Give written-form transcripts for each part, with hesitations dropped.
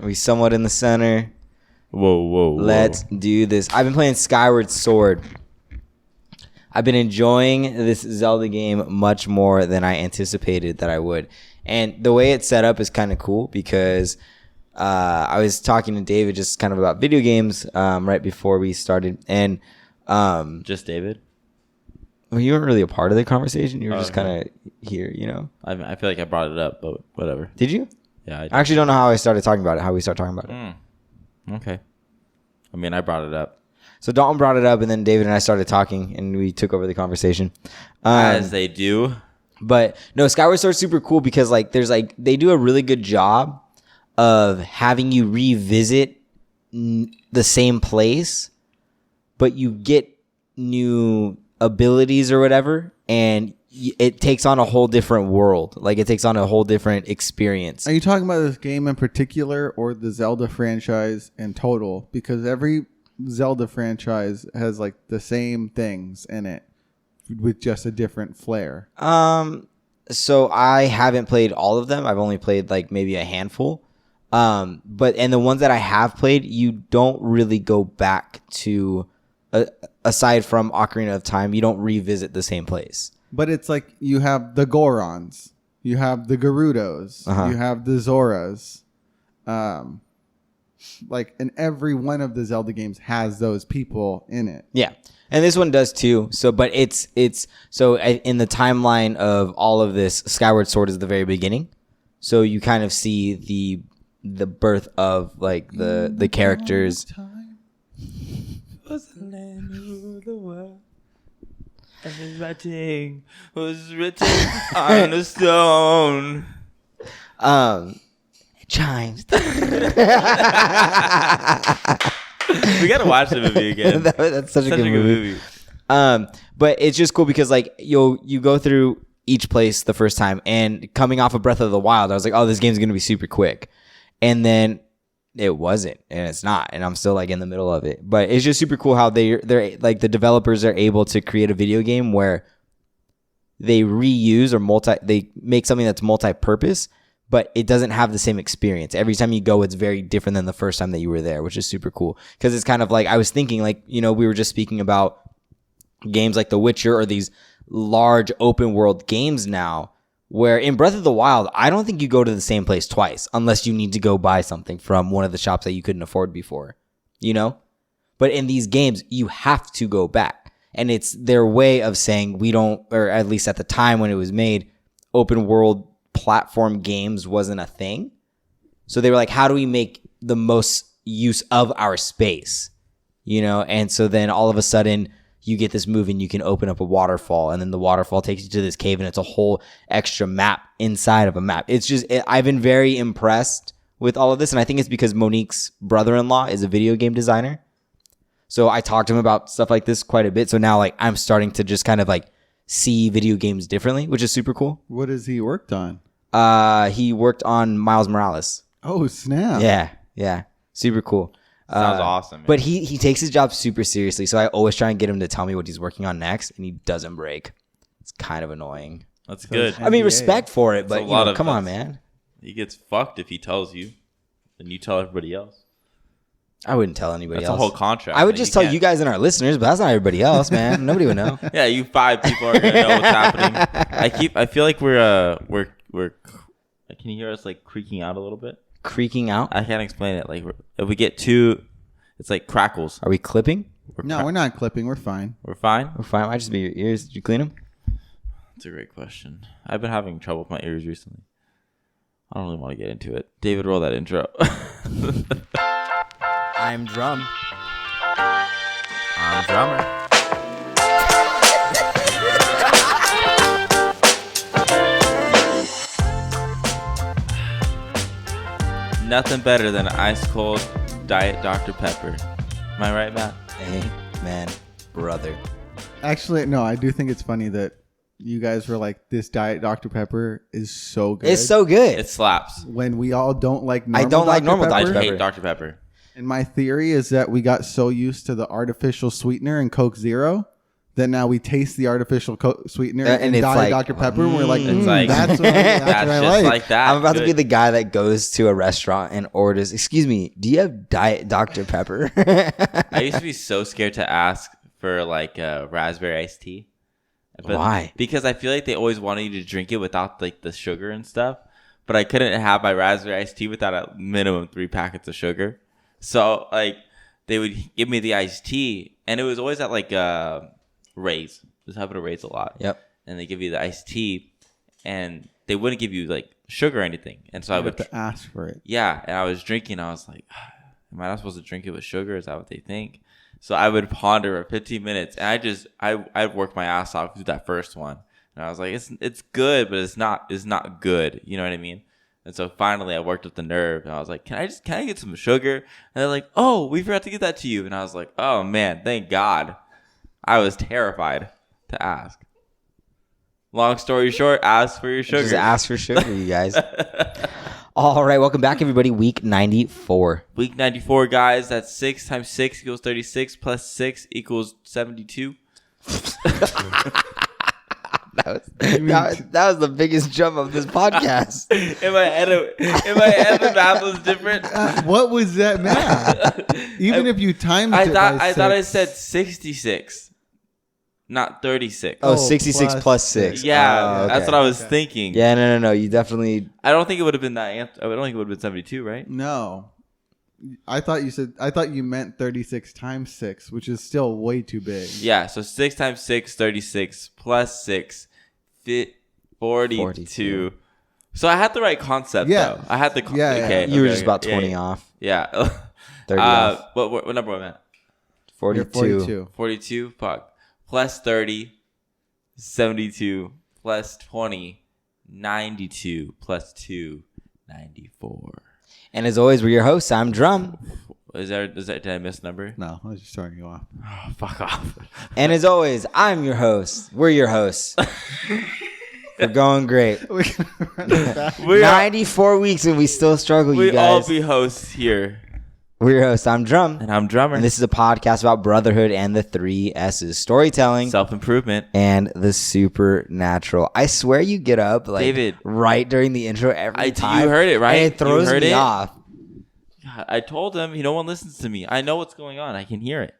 We somewhat in the center. Whoa. Let's do this. I've been playing Skyward Sword. I've been enjoying this Zelda game much more than I anticipated that I would. And the way it's set up is kind of cool because I was talking to David just kind of about video games right before we started. And just David? Well, you weren't really a part of the conversation. You were just kind of here, you know? I feel like I brought it up, but whatever. Did you? Yeah, I actually don't know how I started talking about it, how we started talking about it. Okay. I mean, I brought it up. So Dalton brought it up, and then David and I started talking, and we took over the conversation. As they do. But no, Skyward Sword's super cool because they do a really good job of having you revisit the same place, but you get new abilities or whatever, and it takes on a whole different world. Like, it takes on a whole different experience. Are you talking about this game in particular or the Zelda franchise in total? Because every Zelda franchise has like the same things in it with just a different flair. So I haven't played all of them. I've only played like maybe a handful. And the ones that I have played, you don't really go back to, aside from Ocarina of Time, you don't revisit the same place. But it's like you have the Gorons, you have the Gerudos, you have the Zoras. Like, and every one of the Zelda games has those people in it. Yeah. And this one does too. So, but it's so in the timeline of all of this, Skyward Sword is the very beginning. So you kind of see the birth of like the characters. And his writing was written on the stone. It chimes. We gotta watch the movie again. That's such a good movie. But it's just cool because like you go through each place the first time, and coming off of Breath of the Wild, I was like, oh, this game's gonna be super quick, and then it wasn't, and it's not, and I'm still like in the middle of it. But it's just super cool how they're like, the developers are able to create a video game where they reuse or they make something that's multi-purpose, but it doesn't have the same experience. Every time you go, it's very different than the first time that you were there, which is super cool. Because it's kind of like, I was thinking, like, you know, we were just speaking about games like The Witcher or these large open world games now, where in Breath of the Wild, I don't think you go to the same place twice unless you need to go buy something from one of the shops that you couldn't afford before, you know? But in these games, you have to go back. And it's their way of saying we don't, or at least at the time when it was made, open world platform games wasn't a thing. So they were like, how do we make the most use of our space? You know? And so then all of a sudden, you get this move and you can open up a waterfall, and then the waterfall takes you to this cave, and it's a whole extra map inside of a map. It's just, I've been very impressed with all of this, and I think it's because Monique's brother-in-law is a video game designer. So I talked to him about stuff like this quite a bit. So now, like, I'm starting to just kind of like see video games differently, which is super cool. What has he worked on? He worked on Miles Morales. Oh, snap. Yeah. Super cool. Sounds awesome, man. But he takes his job super seriously, so I always try and get him to tell me what he's working on next, and he doesn't break. It's kind of annoying. That's good. I mean, respect for it, but come on, man. He gets fucked if he tells you, and you tell everybody else. I wouldn't tell anybody else. That's a whole contract. I would just tell you guys and our listeners, but that's not everybody else, man. Nobody would know. Yeah, you 5 people are gonna know what's happening. I feel like we're. Can you hear us like creaking out a little bit? Creaking out? I can't explain it. Like, if we get too, it's like crackles. Are we clipping? We're not clipping. We're fine. We're fine? We're fine. Might just be your ears. Did you clean them? That's a great question. I've been having trouble with my ears recently. I don't really want to get into it. David, roll that intro. I'm Drumm. I'm Drummer. Nothing better than an ice cold Diet Dr. Pepper. Am I right, Matt? Amen, brother. Actually, no, I do think it's funny that you guys were like, this Diet Dr. Pepper is so good. It's so good. It slaps. When we all don't like normal I don't like normal Dr. Pepper. I hate Dr. Pepper. And my theory is that we got so used to the artificial sweetener in Coke Zero Then now we taste the artificial sweetener And and it's Diet like, Dr. Pepper, and we're like, It's like- that's what That's I just like. like that. I'm about to be Good. the guy that goes to a restaurant and orders, excuse me, do you have Diet Dr. Pepper? I used to be so scared to ask for like raspberry iced tea. But Why? Because I feel like they always wanted you to drink it without like the sugar and stuff. But I couldn't have my raspberry iced tea without a minimum 3 packets of sugar. So like they would give me the iced tea, and it was always at like Ray's. Just having to Ray's a lot. Yep. And they give you the iced tea, and they wouldn't give you like sugar or anything. And so I You would have to ask for it. Yeah, and I was drinking. I was like, am I not supposed to drink it with sugar? Is that what they think? So I would ponder for 15 minutes, and I'd work my ass off through that first one, and I was like, it's good, but it's not good. You know what I mean? And so finally, I worked up the nerve, and I was like, can I get some sugar? And they're like, oh, we forgot to get that to you, and I was like, oh man, thank God. I was terrified to ask. Long story short, ask for your sugar. Just ask for sugar, you guys. All right, welcome back, everybody. Week 94. Week 94, guys. That's 6 times 6 equals 36 plus 6 equals 72. That was the biggest jump of this podcast. In my head, the math was different. What was that math? Even if you timed I it by thought I six. said 66, not 36. Oh, Oh, 66 plus 6. Yeah, Oh, that's okay. what I was thinking. Yeah, no. You definitely. I don't think it would have been that answer. I don't think it would have been 72, right? No. I thought you meant 36 times 6, which is still way too big. Yeah, so 6 times 6, 36, plus 6, 42. 42. So I had the right concept, Yeah. though. I had the Yeah. okay. You were okay, just about okay. 20 Yeah, off. Yeah. 30 off. What number am I at? 42. You're 42. 42. Fuck. Plus 30, 72, plus 20, 92, plus 2, 94. And as always, we're your hosts. I'm Drumm. Did I miss a number? No, I was just starting you off. Oh, fuck off. And as always, I'm your host. We're your hosts. We're going great. We're gonna run it back. 94 weeks and we still struggle, you We all guys. be hosts here. We're your hosts. I'm Drumm. And I'm Drummer. And this is a podcast about brotherhood and the 3 S's. Storytelling Self-improvement. and the supernatural. I swear you get up like David. right during the intro every time. You heard it, right? And it throws You heard me it? off. God, I told him no one listens to me. I know what's going on. I can hear it.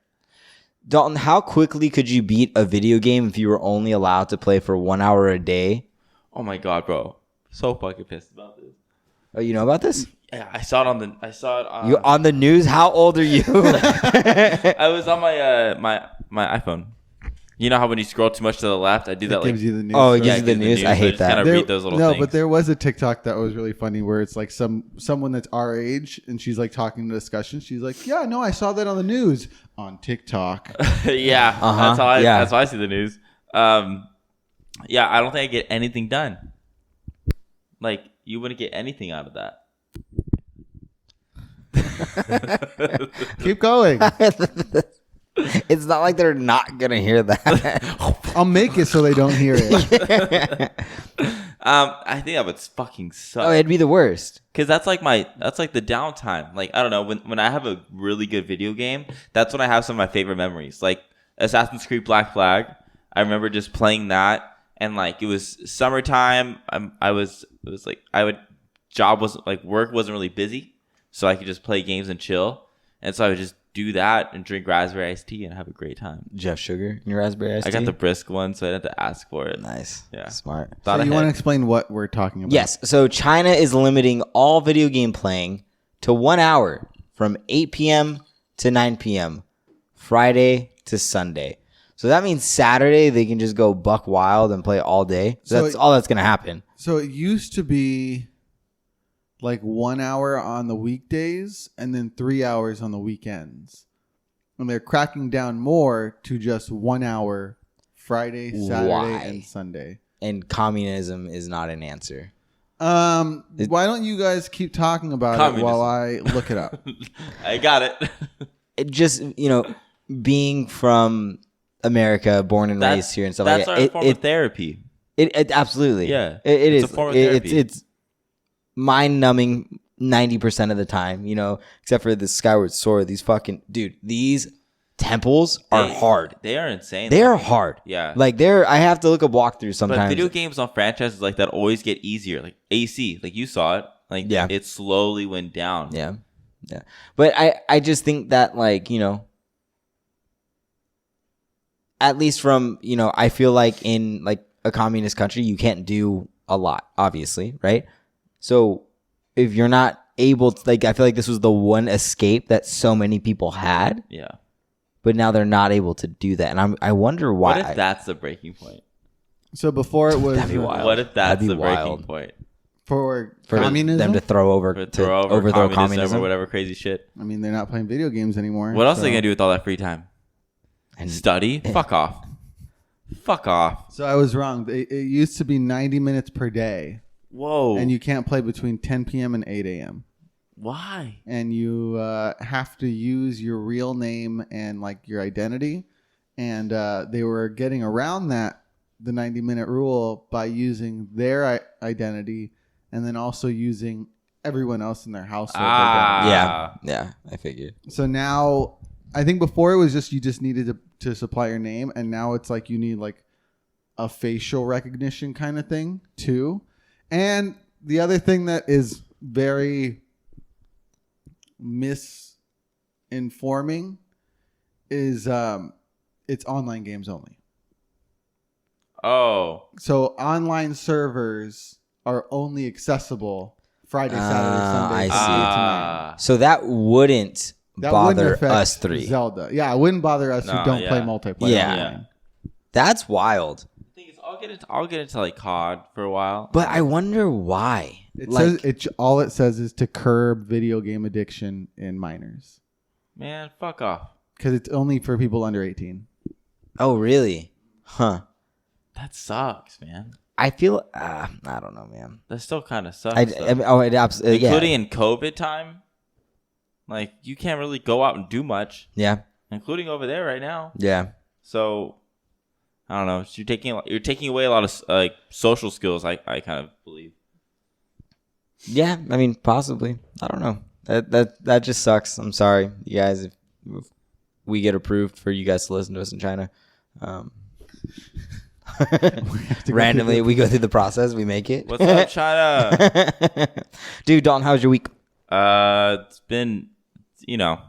Dalton, how quickly could you beat a video game if you were only allowed to play for 1 hour a day? Oh my God, bro. So fucking pissed about this. Oh, you know about this? Yeah, I saw it on You on the news? How old are you? I was on my iPhone. You know how when you scroll too much to the left, I do that It like gives you the news. Oh, it first. gives you the it gives news? I hate just that. Kind of read those little things. But there was a TikTok that was really funny where it's like someone that's our age and she's like talking to discussion. She's like, "Yeah, no, I saw that on the news on TikTok." Yeah, Uh-huh. that's how I see the news. Yeah, I don't think I get anything done. Like you wouldn't get anything out of that. Keep going. It's not like they're not gonna hear that. I'll make it so they don't hear it. I think that would fucking suck. Oh, it'd be the worst. Cause that's like the downtime. Like I don't know, when I have a really good video game, that's when I have some of my favorite memories. Like Assassin's Creed Black Flag. I remember just playing that, and like it was summertime. Work wasn't really busy, so I could just play games and chill. And so I would just do that and drink raspberry iced tea and have a great time. Jeff Sugar in your raspberry iced I got tea? the brisk one, so I didn't have to ask for it. Nice. Yeah. Smart. Thought So you ahead. want to explain what we're talking about? Yes. So China is limiting all video game playing to 1 hour from 8 p.m. to 9 p.m. Friday to Sunday. So that means Saturday they can just go buck wild and play all day. So that's all that's going to happen. So it used to be like 1 hour on the weekdays and then 3 hours on the weekends. And they're cracking down more to just 1 hour Friday, Saturday, Why? and Sunday. And communism is not an answer. Why don't you guys keep talking about it Communism. while I look it up? I got it. It just, being from America, born and raised here and stuff like That's that. our form of therapy. It absolutely. Yeah. It It's is. a form of therapy. It's mind numbing 90% of the time, except for the Skyward Sword. These fucking these temples are hard. They are insane. They are hard. Yeah. Like I have to look up walkthroughs sometimes. But video games on franchises like that always get easier. Like AC, like you saw it. Like it slowly went down. Yeah. Yeah. But I just think that like, you know, at least from, you know, I feel like in like a communist country, you can't do a lot, obviously, right? So if you're not able to, like, I feel like this was the one escape that so many people had. Yeah. But now they're not able to do that. And I wonder why. What if that's the breaking point? So before it was That'd be wild. What if that's the wild. breaking point? for For communism, them to throw over, overthrow communism or whatever crazy shit. I mean, they're not playing video games anymore. What else are they going to do with all that free time? And Study? Fuck off. Fuck off. So I was wrong. It used to be 90 minutes per day. Whoa. And you can't play between 10 p.m. and 8 a.m. Why? And you have to use your real name and like your identity. And they were getting around the 90-minute rule by using their identity and then also using everyone else in their household identity. Yeah, I figured. So now, I think before it was just you just needed to supply your name, and now it's like you need like a facial recognition kind of thing too. And the other thing that is very misinforming is it's online games only. Oh. So online servers are only accessible Friday, Saturday, Sunday, I from see. 8 to 9. So that wouldn't bother affect us three. Zelda. Yeah, it wouldn't bother us who don't play multiplayer. Yeah. online. That's wild. The thing is, I'll get into like COD for a while. But I wonder why. It Like, says all it says is to curb video game addiction in minors Man, fuck off. because it's only for people under 18. oh, really? Huh. That sucks, man. I feel, I don't know, man. That still kind of sucks. It absolutely, Including in COVID time. Like, you can't really go out and do much. Yeah. Including over there right now. Yeah. So, I don't know. You're taking away a lot of like social skills, I kind of believe. Yeah. I mean, possibly. I don't know. That just sucks. I'm sorry, you guys, if we get approved for you guys to listen to us in China. Randomly, we go through the process. We make it. What's up, China? Dude, Dalton, how's your week? It's been, No,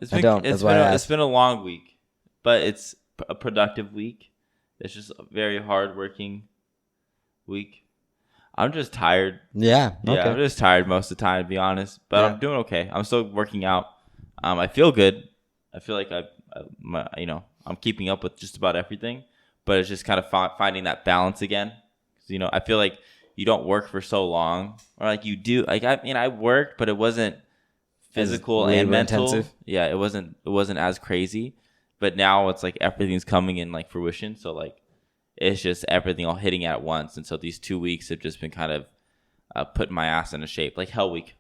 it's I been, don't. That's why I asked. it's been a long week, but it's a productive week. It's just a very hardworking week. I'm just tired. Yeah. Okay. Yeah, I'm just tired most of the time, to be honest. But I'm doing okay. I'm still working out. I feel good. I feel like I'm keeping up with just about everything. But it's just kind of finding that balance again. 'Cause, I feel like you don't work for so long, or like you do. Like I worked, but it wasn't physical and mental. Intensive. Yeah, it wasn't as crazy. But now it's like everything's coming in like fruition. So like it's just everything all hitting at once. And so these 2 weeks have just been kind of putting my ass into shape, like Hell Week.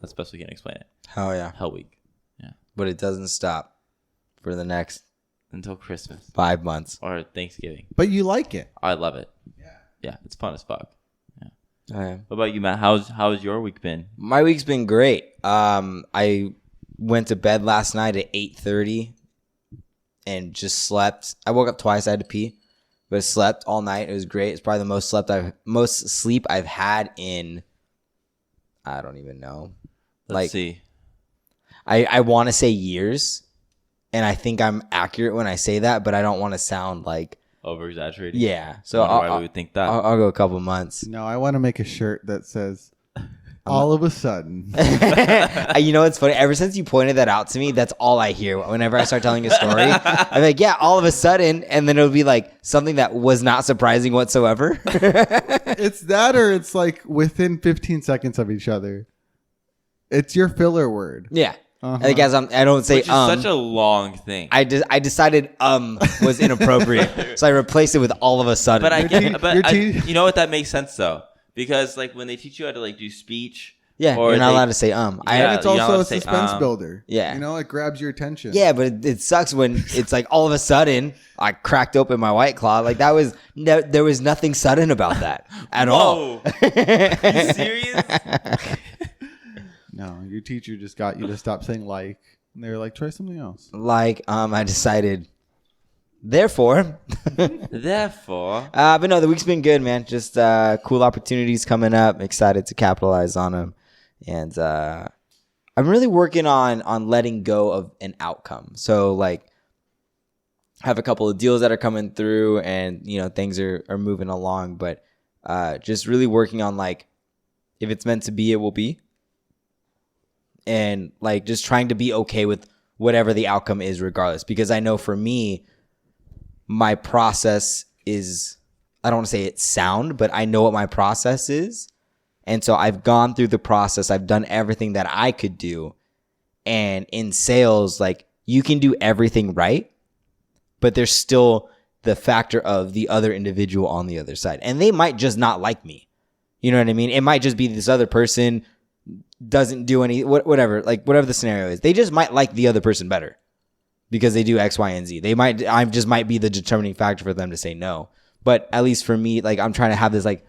That's the best we can explain it. Oh yeah. Hell Week. Yeah. But it doesn't stop for the next Until Christmas 5 months. or Thanksgiving. But you like it. I love it. Yeah, it's fun as fuck. Oh, yeah. What about you, Matt? How's your week been? My week's been great. I went to bed last night at 8:30 and just slept. I woke up twice. I had to pee, but I slept all night. It was great. It's probably the most sleep I've had in, I don't even know. Let's see. I want to say years, and I think I'm accurate when I say that, but I don't want to sound like Over exaggerated. yeah. So why we would think that. I'll go a couple months. No, I want to make a shirt that says, all of a sudden. You know what's funny? Ever since you pointed that out to me, that's all I hear whenever I start telling a story. I'm like, yeah, all of a sudden, and then it'll be like something that was not surprising whatsoever. It's that, or it's like within 15 seconds of each other. It's your filler word. Yeah. Uh-huh. Like I don't say Which is such a long thing. I decided was inappropriate, so I replaced it with all of a sudden. But I Your get te- it. But your te- you know what? That makes sense though, because like when they teach you how to like do speech, yeah, or you're not they- allowed to say And Yeah. it's you're not also allowed a to say, suspense builder. Yeah. You know, it grabs your attention. Yeah, but it sucks when it's like all of a sudden I cracked open my White Claw. Like that was there was nothing sudden about that at all. Whoa. Are you serious? No, your teacher just got you to stop saying like. And they were like, try something else. Like, I decided, therefore. But no, the week's been good, man. Just cool opportunities coming up. Excited to capitalize on them. And I'm really working on letting go of an outcome. So, like, I have a couple of deals that are coming through and, you know, things are moving along. But just really working on, like, if it's meant to be, it will be. And like just trying to be okay with whatever the outcome is regardless. Because I know for me, my process is, I don't want to say it's sound, but I know what my process is. And so I've gone through the process. I've done everything that I could do. And in sales, like you can do everything right, but there's still the factor of the other individual on the other side. And they might just not like me. You know what I mean? It might just be this other person doesn't do whatever the scenario is. They just might like the other person better because they do X, Y, and Z. I just might be the determining factor for them to say no. But at least for me, like I'm trying to have this like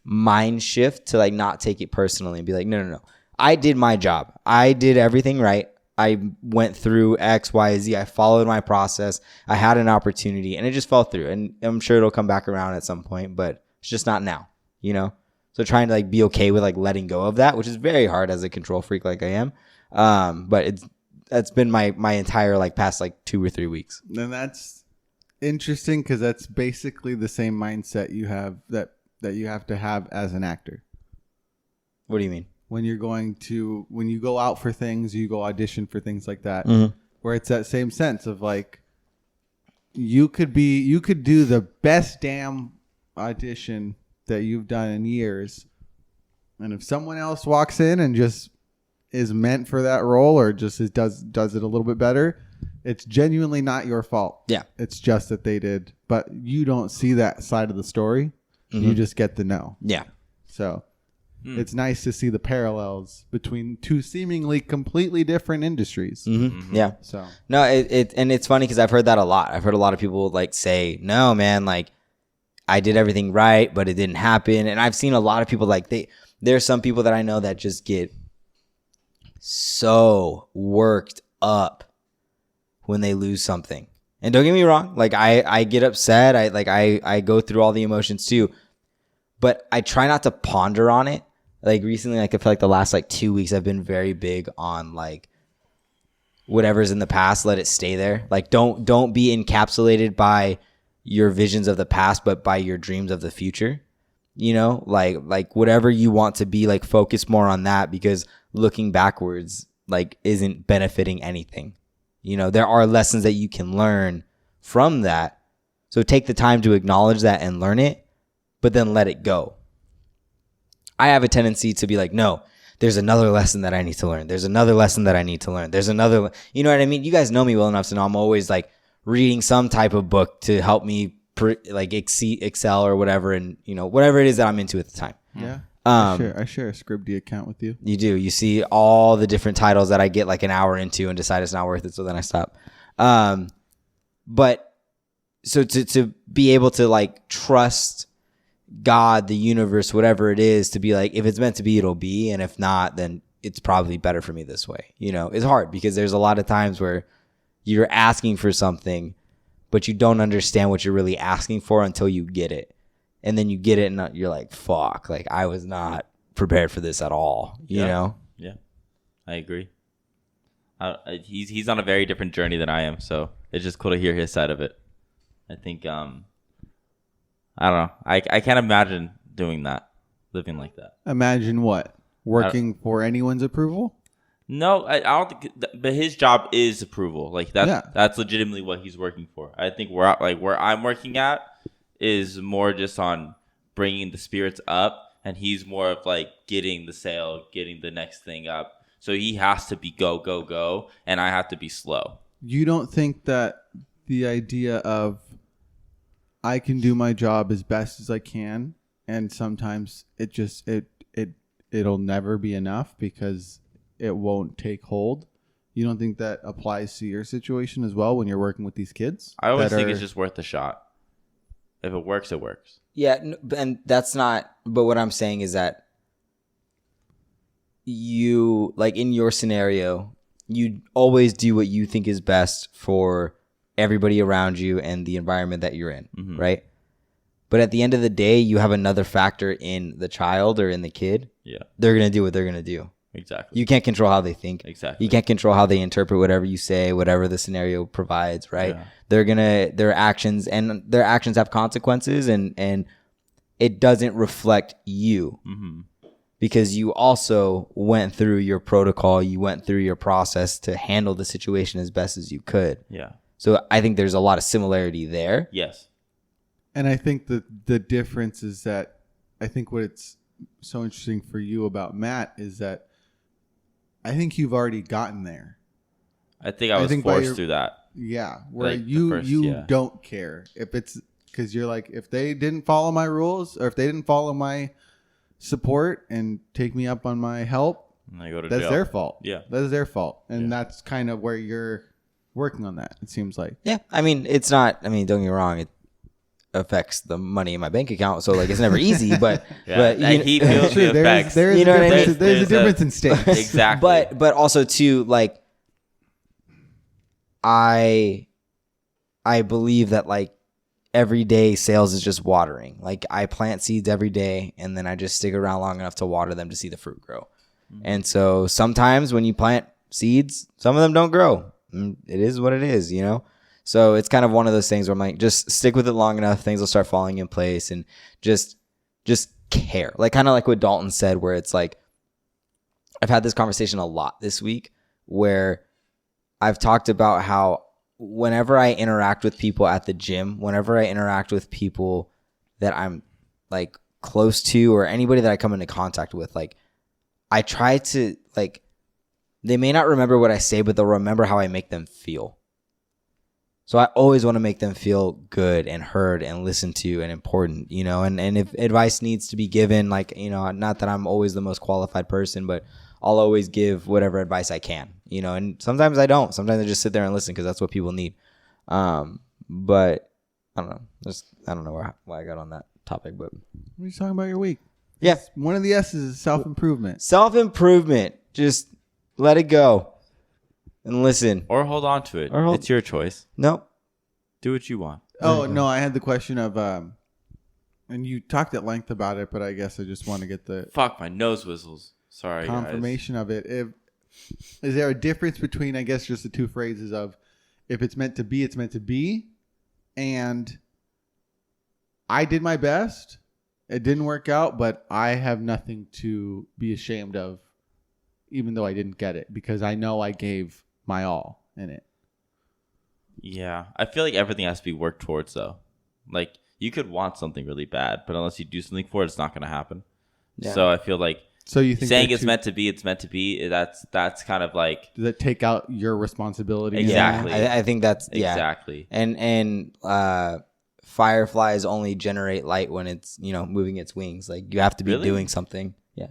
mind shift to like not take it personally and be like, no. I did my job. I did everything right. I went through X, Y, Z. I followed my process. I had an opportunity and it just fell through. And I'm sure it'll come back around at some point, but it's just not now, you know? So trying to like be okay with like letting go of that, which is very hard as a control freak like I am. But that's been my entire like past like 2 or 3 weeks. And that's interesting because that's basically the same mindset you have that you have to have as an actor. What do you mean? When you go out for things, you go audition for things like that, where it's that same sense of like, you could do the best damn audition that you've done in years, and if someone else walks in and just is meant for that role or just does it a little bit better, it's genuinely not your fault. Yeah, it's just that they did, but you don't see that side of the story. You just get the no. Yeah, so it's nice to see the parallels between two seemingly completely different industries. Yeah. So no, and it's funny because I've heard that a lot. I've heard a lot of people like say, no, man, like I did everything right, but it didn't happen. And I've seen a lot of people like there's some people that I know that just get so worked up when they lose something. And don't get me wrong, like I get upset. I go through all the emotions too, but I try not to ponder on it. Like recently, like I feel like the last like 2 weeks, I've been very big on like whatever's in the past, let it stay there. Like don't be encapsulated by your visions of the past, but by your dreams of the future. You know, like whatever you want to be, like focus more on that, because looking backwards like isn't benefiting anything. You know, there are lessons that you can learn from that. So take the time to acknowledge that and learn it, but then let it go. I have a tendency to be like, no, there's another lesson that I need to learn. There's another lesson that I need to learn. There's another, you know what I mean? You guys know me well enough to know I'm always like reading some type of book to help me excel or whatever. And, you know, whatever it is that I'm into at the time. Yeah. I share a Scribd account with you. You do. You see all the different titles that I get like an hour into and decide it's not worth it. So then I stop. But so to be able to like trust God, the universe, whatever it is, to be like, if it's meant to be, it'll be. And if not, then it's probably better for me this way. You know, it's hard because there's a lot of times where you're asking for something, but you don't understand what you're really asking for until you get it. And then you get it and you're like, fuck, like I was not prepared for this at all, you know? Yeah, I agree. He's on a very different journey than I am, so it's just cool to hear his side of it. I think, I don't know. I can't imagine doing that, living like that. Imagine what? Working for anyone's approval? No, I don't think. But his job is approval. Like that's legitimately what he's working for. I think where I'm working at is more just on bringing the spirits up, and he's more of like getting the sale, getting the next thing up. So he has to be go, go, go, and I have to be slow. You don't think that the idea of I can do my job as best as I can, and sometimes it'll never be enough because it won't take hold? You don't think that applies to your situation as well when you're working with these kids? I always think it's just worth a shot. If it works, it works. Yeah, and that's not, but what I'm saying is that you, like in your scenario, you always do what you think is best for everybody around you and the environment that you're in, right? But at the end of the day, you have another factor in the child or in the kid. Yeah. They're going to do what they're going to do. Exactly. You can't control how they think. Exactly. You can't control how they interpret whatever you say, whatever the scenario provides, right? Yeah. Their actions have consequences, and it doesn't reflect you because you also went through your protocol, you went through your process to handle the situation as best as you could. Yeah. So I think there's a lot of similarity there. Yes. And I think the difference is that I think what it's so interesting for you about Matt is that I think you've already gotten there. I think I was forced through that. Yeah, where Like you don't care if it's because you're like, if they didn't follow my rules or if they didn't follow my support and take me up on my help, And I go to that's jail. their fault. Yeah. That is their fault, and that's kind of where you're working on that. It seems like. Yeah, I mean, it's not. I mean, don't get me wrong. It affects the money in my bank account, so like it's never easy. But Yeah. but He feels the effects. There's You know what I mean? There's a difference in stakes. Exactly. but also too, like I believe that like every day sales is just watering. Like I plant seeds every day, and then I just stick around long enough to water them to see the fruit grow. And so sometimes when you plant seeds, some of them don't grow. It is what it is, you know? So it's kind of one of those things where I'm like, just stick with it long enough, things will start falling in place, and just care. Like kind of like what Dalton said, where it's like, I've had this conversation a lot this week where I've talked about how whenever I interact with people at the gym, whenever I interact with people that I'm like close to or anybody that I come into contact with, like I try to like, they may not remember what I say, but they'll remember how I make them feel. So I always want to make them feel good and heard and listened to and important, you know, and if advice needs to be given, like, you know, not that I'm always the most qualified person, but I'll always give whatever advice I can, you know, and sometimes I don't. Sometimes I just sit there and listen because that's what people need. But I don't know. I don't know why I got on that topic, but. What are you talking about your week? Yeah. One of the S's is self-improvement. Self-improvement. Just let it go and listen. Or hold on to it. It's your choice. Nope. Do what you want. Oh, no, I had the question of, and you talked at length about it, but I guess I just want to get the Fuck, my nose whistles. Sorry, confirmation of it. Is there a difference between, I guess, just the two phrases of if it's meant to be, it's meant to be, and I did my best. It didn't work out, but I have nothing to be ashamed of, even though I didn't get it, because I know I gave my all in it. Yeah. I feel like everything has to be worked towards, though. Like, you could want something really bad, but unless you do something for it, it's not going to happen. Yeah. So I feel like you think saying it's meant to be, that's kind of like... Does that take out your responsibility? Exactly. Yeah, I think that's... Yeah. Exactly. And fireflies only generate light when it's, you know, moving its wings. Like, you have to be doing something. Yeah.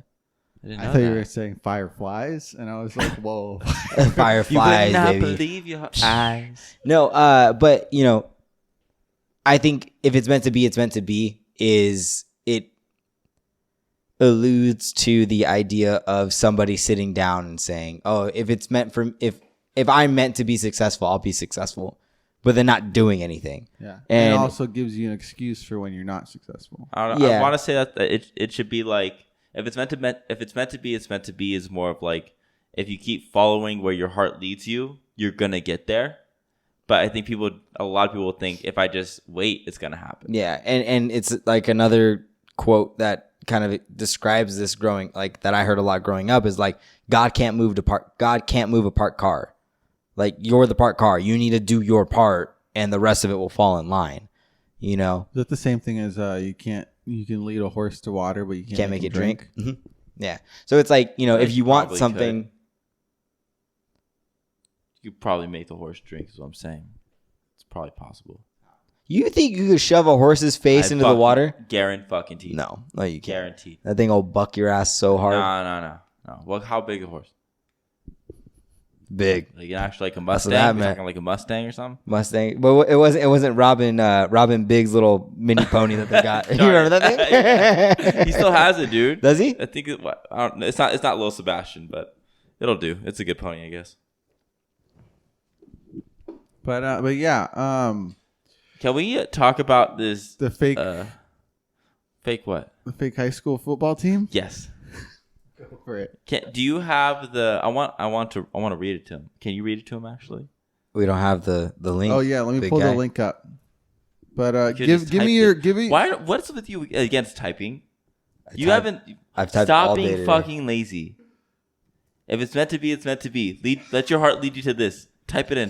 I thought you were saying fireflies, and I was like, whoa. Fireflies, you would not baby. believe your eyes. No, but, you know, I think if it's meant to be, it's meant to be, is it alludes to the idea of somebody sitting down and saying, oh, if it's meant for, if I'm meant to be successful, I'll be successful, but then not doing anything. Yeah. And it also gives you an excuse for when you're not successful. I don't know. I want to say that it should be like, if it's meant to be, it's meant to be is more of like, if you keep following where your heart leads you, you're going to get there. But I think a lot of people think if I just wait, it's going to happen. Yeah. And it's like another quote that kind of describes this growing, like that I heard a lot growing up, is like, God can't move a parked car. Like, you're the parked car. You need to do your part and the rest of it will fall in line. You know? Is that the same thing as you can lead a horse to water, but you can't make it drink? Mm-hmm. Yeah. So it's like, you know, if you want something. You could probably make the horse drink, is what I'm saying. It's probably possible. You think you could shove a horse's face into the water? Guaranteed. No, you can't. Guaranteed. That thing will buck your ass so hard. No. Well, how big a horse? Big. Like actually like a Mustang? You're talking like a Mustang or something? Mustang. But it wasn't Robin Big's little mini pony that they got. You remember that thing? He still has it, dude. Does he? I think I don't know. It's not Lil Sebastian, but it'll do. It's a good pony, I guess. But yeah, Can we talk about this? the fake Fake what? the fake high school football team. Yes. Go for it. Do you have the? I want to read it to him. Can you read it to him actually? We don't have the link. Oh yeah, let me big pull guy. the link up. But You could've just give me typed your it. give me. Why? What's with you against typing? You typed- haven't. I've typed Stop all day being today. fucking lazy. If it's meant to be, it's meant to be. Let your heart lead you to this. Type it in.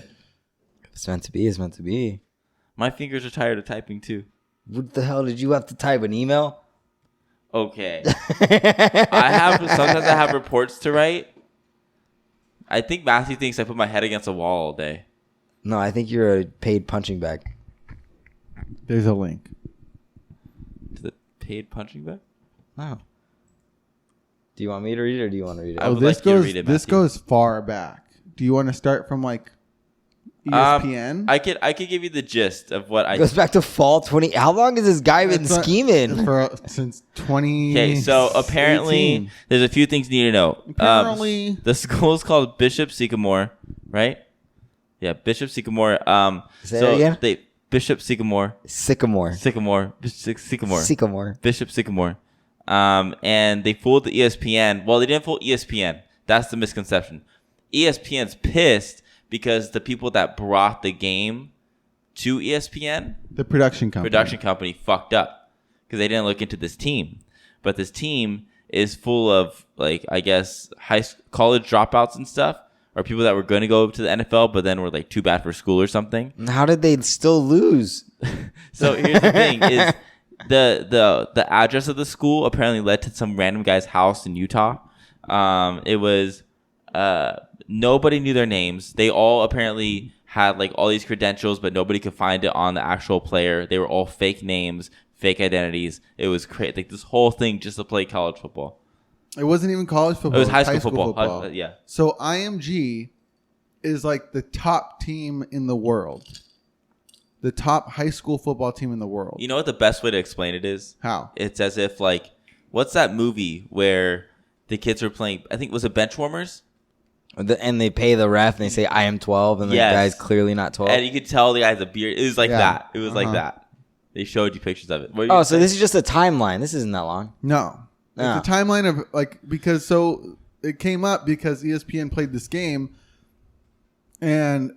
If it's meant to be. It's meant to be. My fingers are tired of typing too. What the hell did you have to type? An email? Okay. Sometimes I have reports to write. I think Matthew thinks I put my head against a wall all day. No, I think you're a paid punching bag. There's a link. To the paid punching bag? No. Do you want me to read it or do you want to read it? I would this like you to goes read it, this Matthew. goes far back. Do you want to start from like ESPN? I could give you the gist of what I It goes back to fall 20. How long has this guy been That's what- scheming? since 20. Okay, so apparently there's a few things you need to know. Apparently- The school is called Bishop Sycamore, right? Yeah, Bishop Sycamore. Say that again? Bishop Sycamore. Sycamore. Sycamore. Sycamore. Bishop Sycamore. And they fooled the ESPN. Well, they didn't fool ESPN. That's the misconception. ESPN's pissed because the people that brought the game to ESPN, The production company. fucked up because they didn't look into this team. But this team is full of, like, I guess, college dropouts and stuff, or people that were going to go to the NFL but then were like too bad for school or something. How did they still lose? So here's the thing: is the address of the school apparently led to some random guy's house in Utah. It was nobody knew their names. They all apparently had like all these credentials, but nobody could find it on the actual player. They were all fake names, fake identities. It was crazy. Like this whole thing just to play college football. It wasn't even college football. It was high school football. Yeah. So IMG is like the top team in the world. The top high school football team in the world. You know what the best way to explain it is? How? It's as if like, what's that movie where the kids are playing? I think was it Benchwarmers? And they pay the ref and they say, I am 12. And the Yes. guy's clearly not 12. And you could tell the guy has a beard. It was like Yeah. that. It was like Uh-huh. that. They showed you pictures of it. Oh, so this is just a timeline. This isn't that long. No. No. It's a timeline of like, because so it came up because ESPN played this game and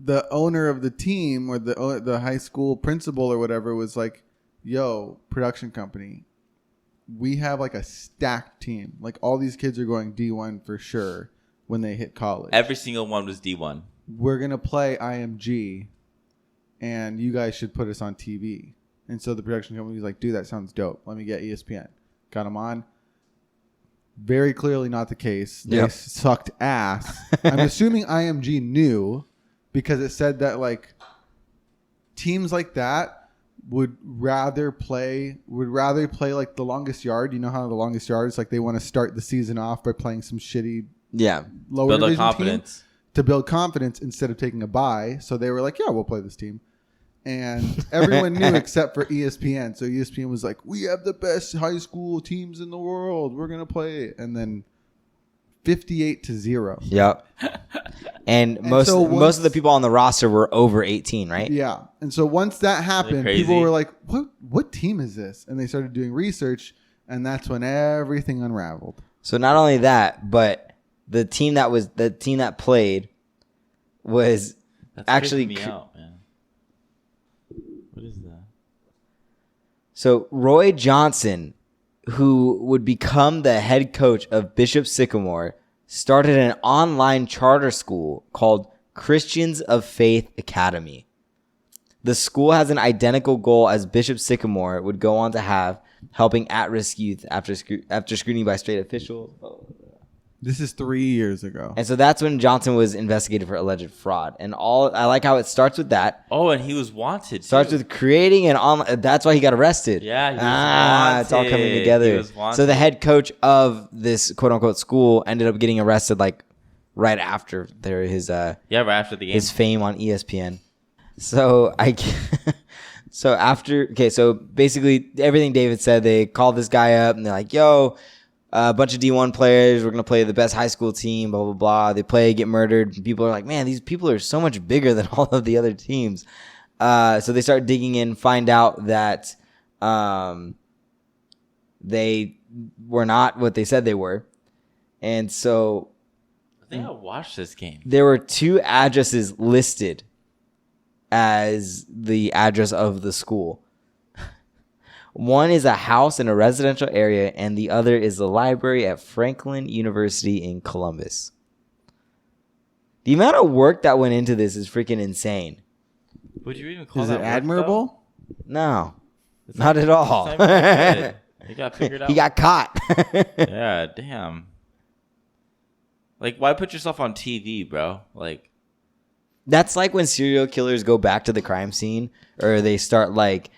the owner of the team or the high school principal or whatever was like, yo, production company, we have like a stacked team. Like all these kids are going D1 for sure when they hit college. Every single one was D1. We're going to play IMG and you guys should put us on TV. And so the production company was like, dude, that sounds dope. Let me get ESPN. Got them on. Very clearly not the case. They Yep. sucked ass. I'm assuming IMG knew because it said that like teams like that would rather play like the longest yard. You know how the longest yard is like they want to start the season off by playing some shitty Yeah. lower Build up division confidence. team to build confidence instead of taking a bye. So they were like, yeah, we'll play this team. And everyone knew except for ESPN. So ESPN was like, we have the best high school teams in the world. We're going to play. And then 58-0. Yep. And most so most of the people on the roster were over 18, right? Yeah. And so once that happened, crazy? people were like, what team is this? And they started doing research. And that's when everything unraveled. So not only that, but the team that played was That's actually creeping me out, man. What is that? So Roy Johnson, who would become the head coach of Bishop Sycamore, started an online charter school called Christians of Faith Academy. The school has an identical goal as Bishop Sycamore would go on to have, helping at-risk youth after scrutiny by state officials. This is 3 years ago. And so that's when Johnson was investigated for alleged fraud. And I like how it starts with that. Oh, and he was wanted. Starts too. with creating an online. That's why he got arrested. Yeah, he was it's all coming wanted. together. He was wanted. So the head coach of this quote unquote school ended up getting arrested like right after his right after the game. his fame on ESPN. So so basically everything David said, they called this guy up and they're like, "Yo, a bunch of D1 players. We're going to play the best high school team, blah, blah, blah. They play, get murdered. People are like, man, these people are so much bigger than all of the other teams. So they start digging in, find out that they were not what they said they were. And so I think I watched this game. there were 2 addresses listed as the address of the school. One is a house in a residential area, and the other is the library at Franklin University in Columbus. The amount of work that went into this is freaking insane. Would you even call Is that it work, admirable? No, not at all. though? He got figured out. He got caught. Yeah, damn. Like, why put yourself on TV, bro? Like, That's like when serial killers go back to the crime scene, or they start like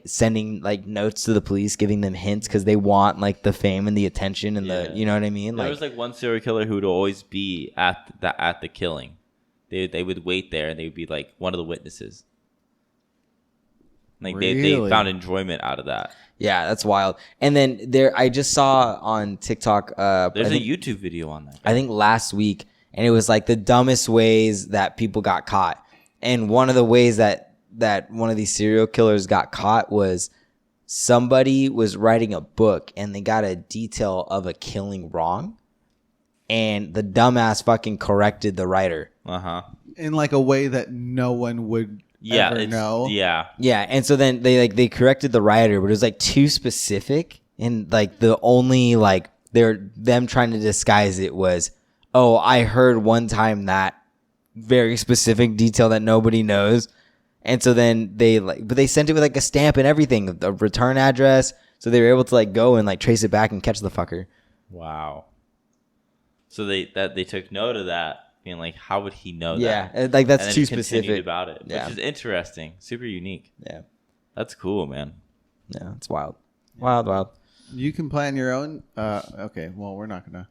sending like notes to the police, giving them hints because they want like the fame and the attention and the, you know what I mean? there was like one serial killer who would always be at the killing. They would wait there and they would be like one of the witnesses. Like they Really? found enjoyment out of that. Yeah, that's wild. And then I just saw on TikTok. There's I think, a YouTube video on that. I think last week, and it was like the dumbest ways that people got caught. And one of the ways that one of these serial killers got caught was somebody was writing a book and they got a detail of a killing wrong, and the dumbass fucking corrected the writer. In like a way that no one would ever know. Yeah. Yeah, and so then they corrected the writer, but it was like too specific, and like the only like them trying to disguise it was, oh, I heard one time that very specific detail that nobody knows. And so then but they sent it with like a stamp and everything, a return address, so they were able to like go and like trace it back and catch the fucker. Wow. So they took note of that, being like, how would he know that? Yeah, like that's and then too he continued specific about it, Yeah. which is interesting, super unique. Yeah, That's cool, man. yeah, it's wild, wild. You can plan your own. Okay, well, we're not gonna.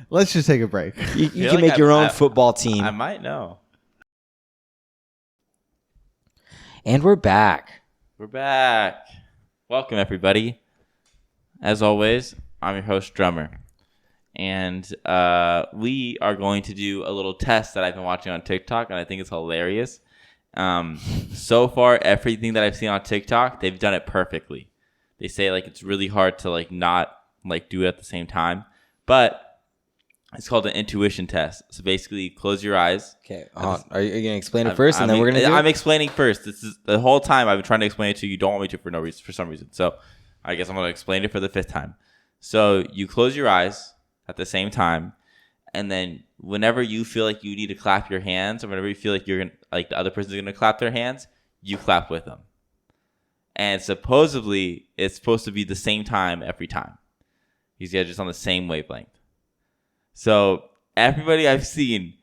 Let's just take a break. You feel can like make your own football team. I might know. And we're back. We're back. Welcome, everybody. As always, I'm your host, Drummer. And we are going to do a little test that I've been watching on TikTok, and I think it's hilarious. So far, everything that I've seen on TikTok, they've done it perfectly. They say like it's really hard to like not like do it at the same time. But it's called an intuition test. So basically, close your eyes. Okay, are you gonna explain it first, and then we're gonna do I'm it? explaining first. This is the whole time I've been trying to explain it to you. You don't want me to for some reason. So I guess I'm gonna explain it for the 5th time. So you close your eyes at the same time, and then whenever you feel like you need to clap your hands, or whenever you feel like you're gonna like the other person's gonna clap their hands, you clap with them. And supposedly it's supposed to be the same time every time. You guys just on the same wavelength. So everybody I've seen,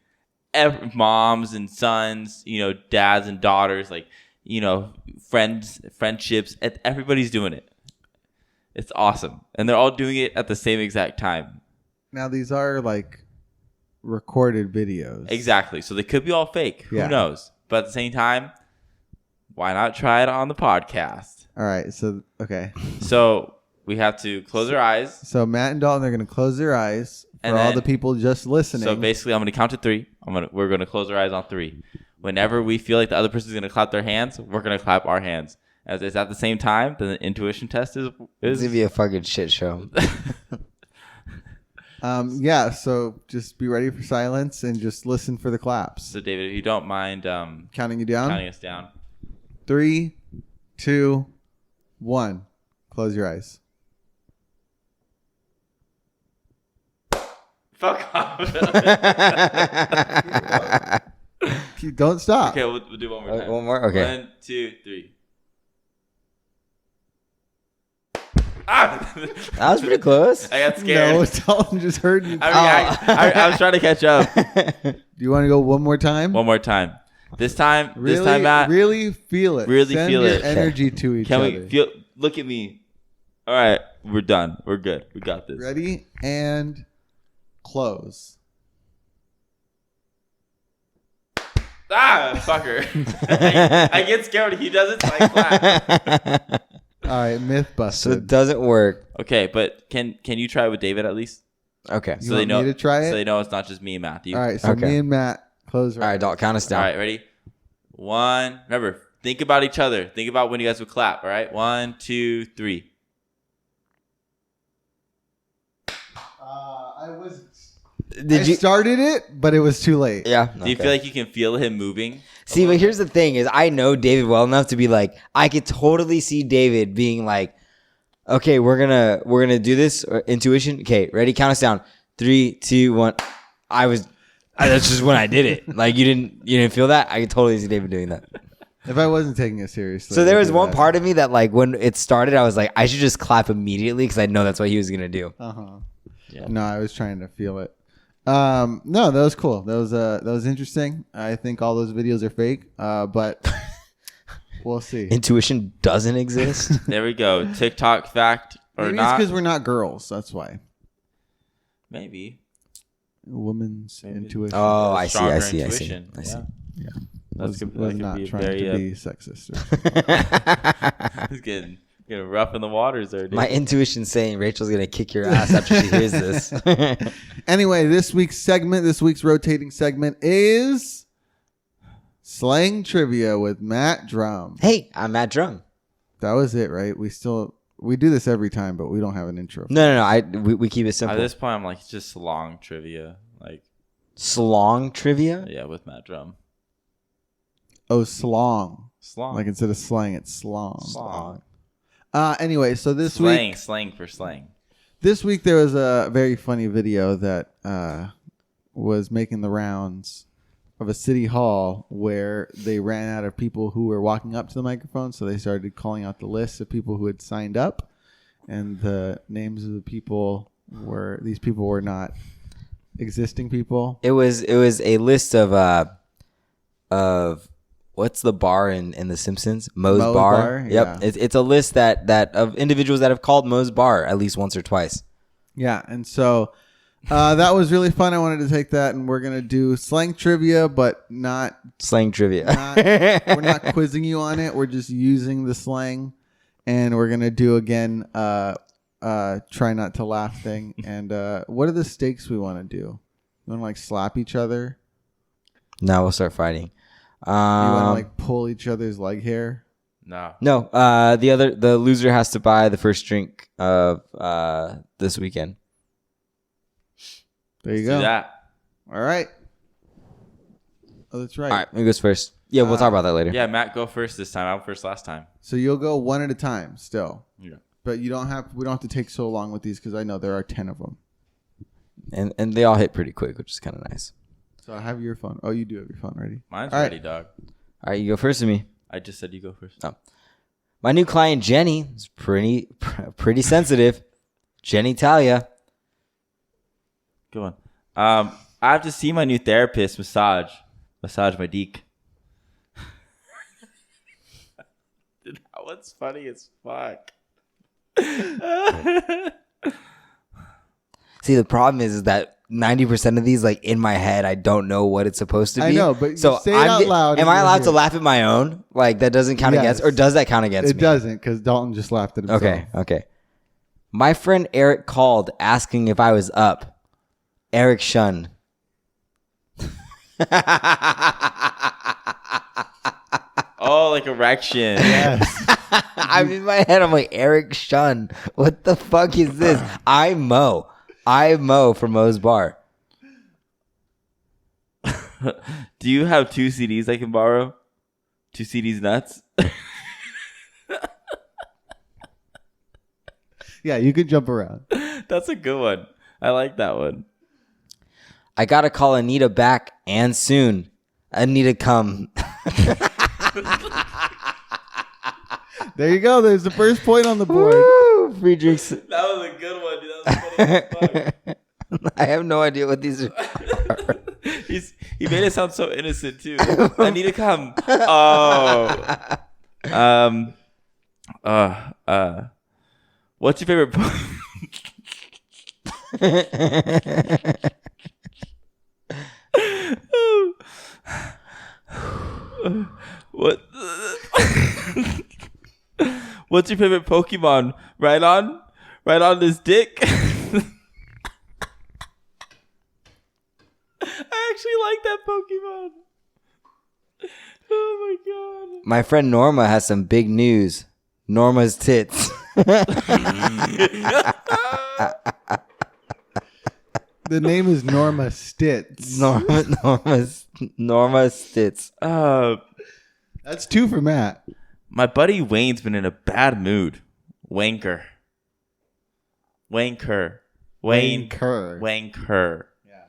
moms and sons, dads and daughters, like, friendships, everybody's doing it. It's awesome. And they're all doing it at the same exact time. Now these are like recorded videos. Exactly. So they could be all fake. Yeah. Who knows? But at the same time, why not try it on the podcast? All right. So, okay. So we have to close our eyes. So Matt and Dalton are going to close their eyes for And all then- the people just listening. So basically, I'm going to count to 3. We're going to close our eyes on 3. Whenever we feel like the other person's going to clap their hands, we're going to clap our hands. As it's at the same time, then the intuition test It's gonna be a fucking shit show. Yeah. So just be ready for silence and just listen for the claps. So David, if you don't mind Counting you down. counting us down. 3, 2, 1. Close your eyes. Fuck off. Don't stop. Okay, we'll do one more time. One more? Okay. 1, 2, 3. Ah! That was pretty close. I got scared. No, Dalton just heard you. I was trying to catch up. Do you want to go one more time? One more time. This time, Really, Matt. really feel it. Really Send feel your it. energy to each Can other. we feel? Look at me. All right, we're done. We're good. We got this. Ready and close. Ah, fucker. I get scared when he does it, so I clap. All right, myth So busted. it doesn't work. Okay, but can you try it with David at least? Okay. You want me to try it? So they know it's not just me and Matthew. All right, so Okay. me and Matt close All right, Dalton, count us All down. right, ready? 1. Remember, think about each other. Think about when you guys would clap. All right, 1, 2, 3. Did you? started it, but it was too late. Yeah. Do you feel like you can feel him moving? See, but here's the thing: is I know David well enough to be like, I could totally see David being like, okay, we're gonna do this intuition. Okay, ready? Count us down. 3, 2, 1. That's just when I did it. Like you didn't feel that? I could totally see David doing that. If I wasn't taking it seriously. So there I'd was do one that. part of me that like when it started, I was like, I should just clap immediately because I know that's what he was gonna do. Yeah. No, I was trying to feel it. No, that was cool. That was interesting. I think all those videos are fake, but we'll see. Intuition doesn't exist. There we go. TikTok fact or Maybe not? it's because we're not girls. That's why. Maybe. Woman's Maybe. intuition. Oh, I Stronger see. intuition. I see. Yeah. That's was not trying to be sexist. It's getting rough in the waters there, dude. My intuition's saying Rachel's gonna kick your ass after she hears this. Anyway, this week's rotating segment is Slang Trivia with Matt Drumm. Hey, I'm Matt Drumm. That was it, right? We do this every time, but we don't have an intro. No. We keep it simple. At this point, I'm like, it's just long trivia. Like, Slong trivia. yeah, with Matt Drumm. Oh, slong. Slong. Like instead of slang, it's slong. Slong. Anyway, so this Slang. week, Slang for slang. this week there was a very funny video that was making the rounds of a city hall where they ran out of people who were walking up to the microphone, so they started calling out the list of people who had signed up, and the names of the people were not existing people. It was a list of what's the bar in The Simpsons? Moe's Bar. Yep. Yeah. It's a list that of individuals that have called Moe's Bar at least once or twice. Yeah, and so that was really fun. I wanted to take that, and we're gonna do slang trivia, but not Slang trivia. we're not quizzing you on it. We're just using the slang, and we're gonna do again. Try not to laugh thing. And what are the stakes we want to do? You want to like slap each other? Now we'll start fighting. You want to like pull each other's leg hair? No. No. The loser has to buy the first drink of this weekend. There you Do go. that. All right. Oh, that's right. All right, who goes first? Yeah, we'll talk about that later. Yeah, Matt, go first this time. I went first last time. So you'll go one at a time still. Yeah. But we don't have to take so long with these because I know there are 10 of them. And they all hit pretty quick, which is kind of nice. So I have your phone. Oh, you do have your phone ready. Mine's All right. ready, dog. All right, you go first with me. I just said you go first. Oh. My new client, Jenny, is pretty sensitive. Jenny Talia. Good one. I have to see my new therapist massage my deek. Dude, that one's funny as fuck. See, the problem is that 90% of these, like in my head, I don't know what it's supposed to be. I know, but so you say it out loud. Am and I you'll allowed hear to it. laugh at my own? Like that doesn't count Yes. against, or does that count against It me? doesn't because Dalton just laughed at himself. Okay. My friend Eric called asking if I was up. Eric shunned. Oh, like erection. Yes. I'm in my head. I'm like, Eric Shun. What the fuck is this? I'm Mo from Mo's Bar. Do you have 2 CDs I can borrow? 2 CDs nuts? Yeah, you can jump around. That's a good one. I like that one. I gotta call Anita back and soon. Anita come. There you go. There's the first point on the board. Woo! Free drinks. That was a good one, dude. That was funny as fuck. I have no idea what these are. He made it sound so innocent too. I need to come. Oh. What's your favorite book? What's What's your favorite Pokemon? Right on this dick. I actually like that Pokemon. Oh my god. My friend Norma has some big news. Norma's tits. The name is Norma Stitz. Norma Stitz. That's 2 for Matt. My buddy Wayne's been in a bad mood. Wanker. Wayne Kerr. Wayne Kerr. Yeah.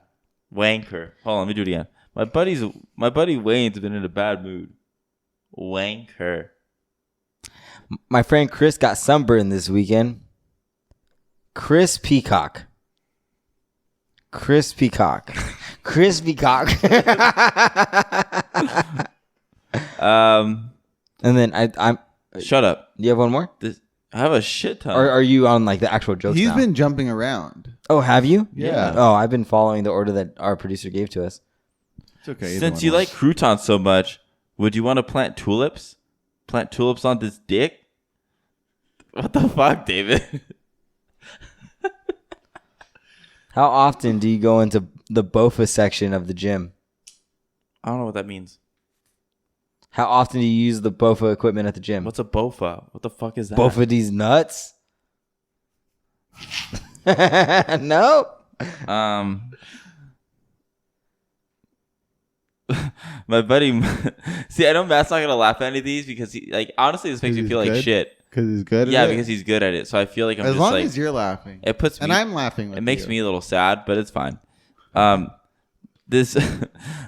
Wanker. Hold on, let me do it again. My buddy Wayne's been in a bad mood. Wanker. My friend Chris got sunburned this weekend. Chris Peacock. And then I'm. Shut up. You have one more? I have a shit ton. Or are you on like the actual jokes He's now? been jumping around. Oh, have you? Yeah. Oh, I've been following the order that our producer gave to us. It's okay. Since you like croutons so much, would you want to plant tulips? Plant tulips on this dick? What the fuck, David? How often do you go into the bofa section of the gym? I don't know what that means. How often do you use the bofa equipment at the gym? What's a bofa? What the fuck is that? Bofa these nuts? No. My buddy. See, I know Matt's not gonna laugh at any of these because he honestly this makes me feel like shit. Because he's good at it? Yeah, because he's good at it. So I feel like I'm as just long like as you're laughing. it puts me and I'm laughing with it makes you. me a little sad, but it's fine. This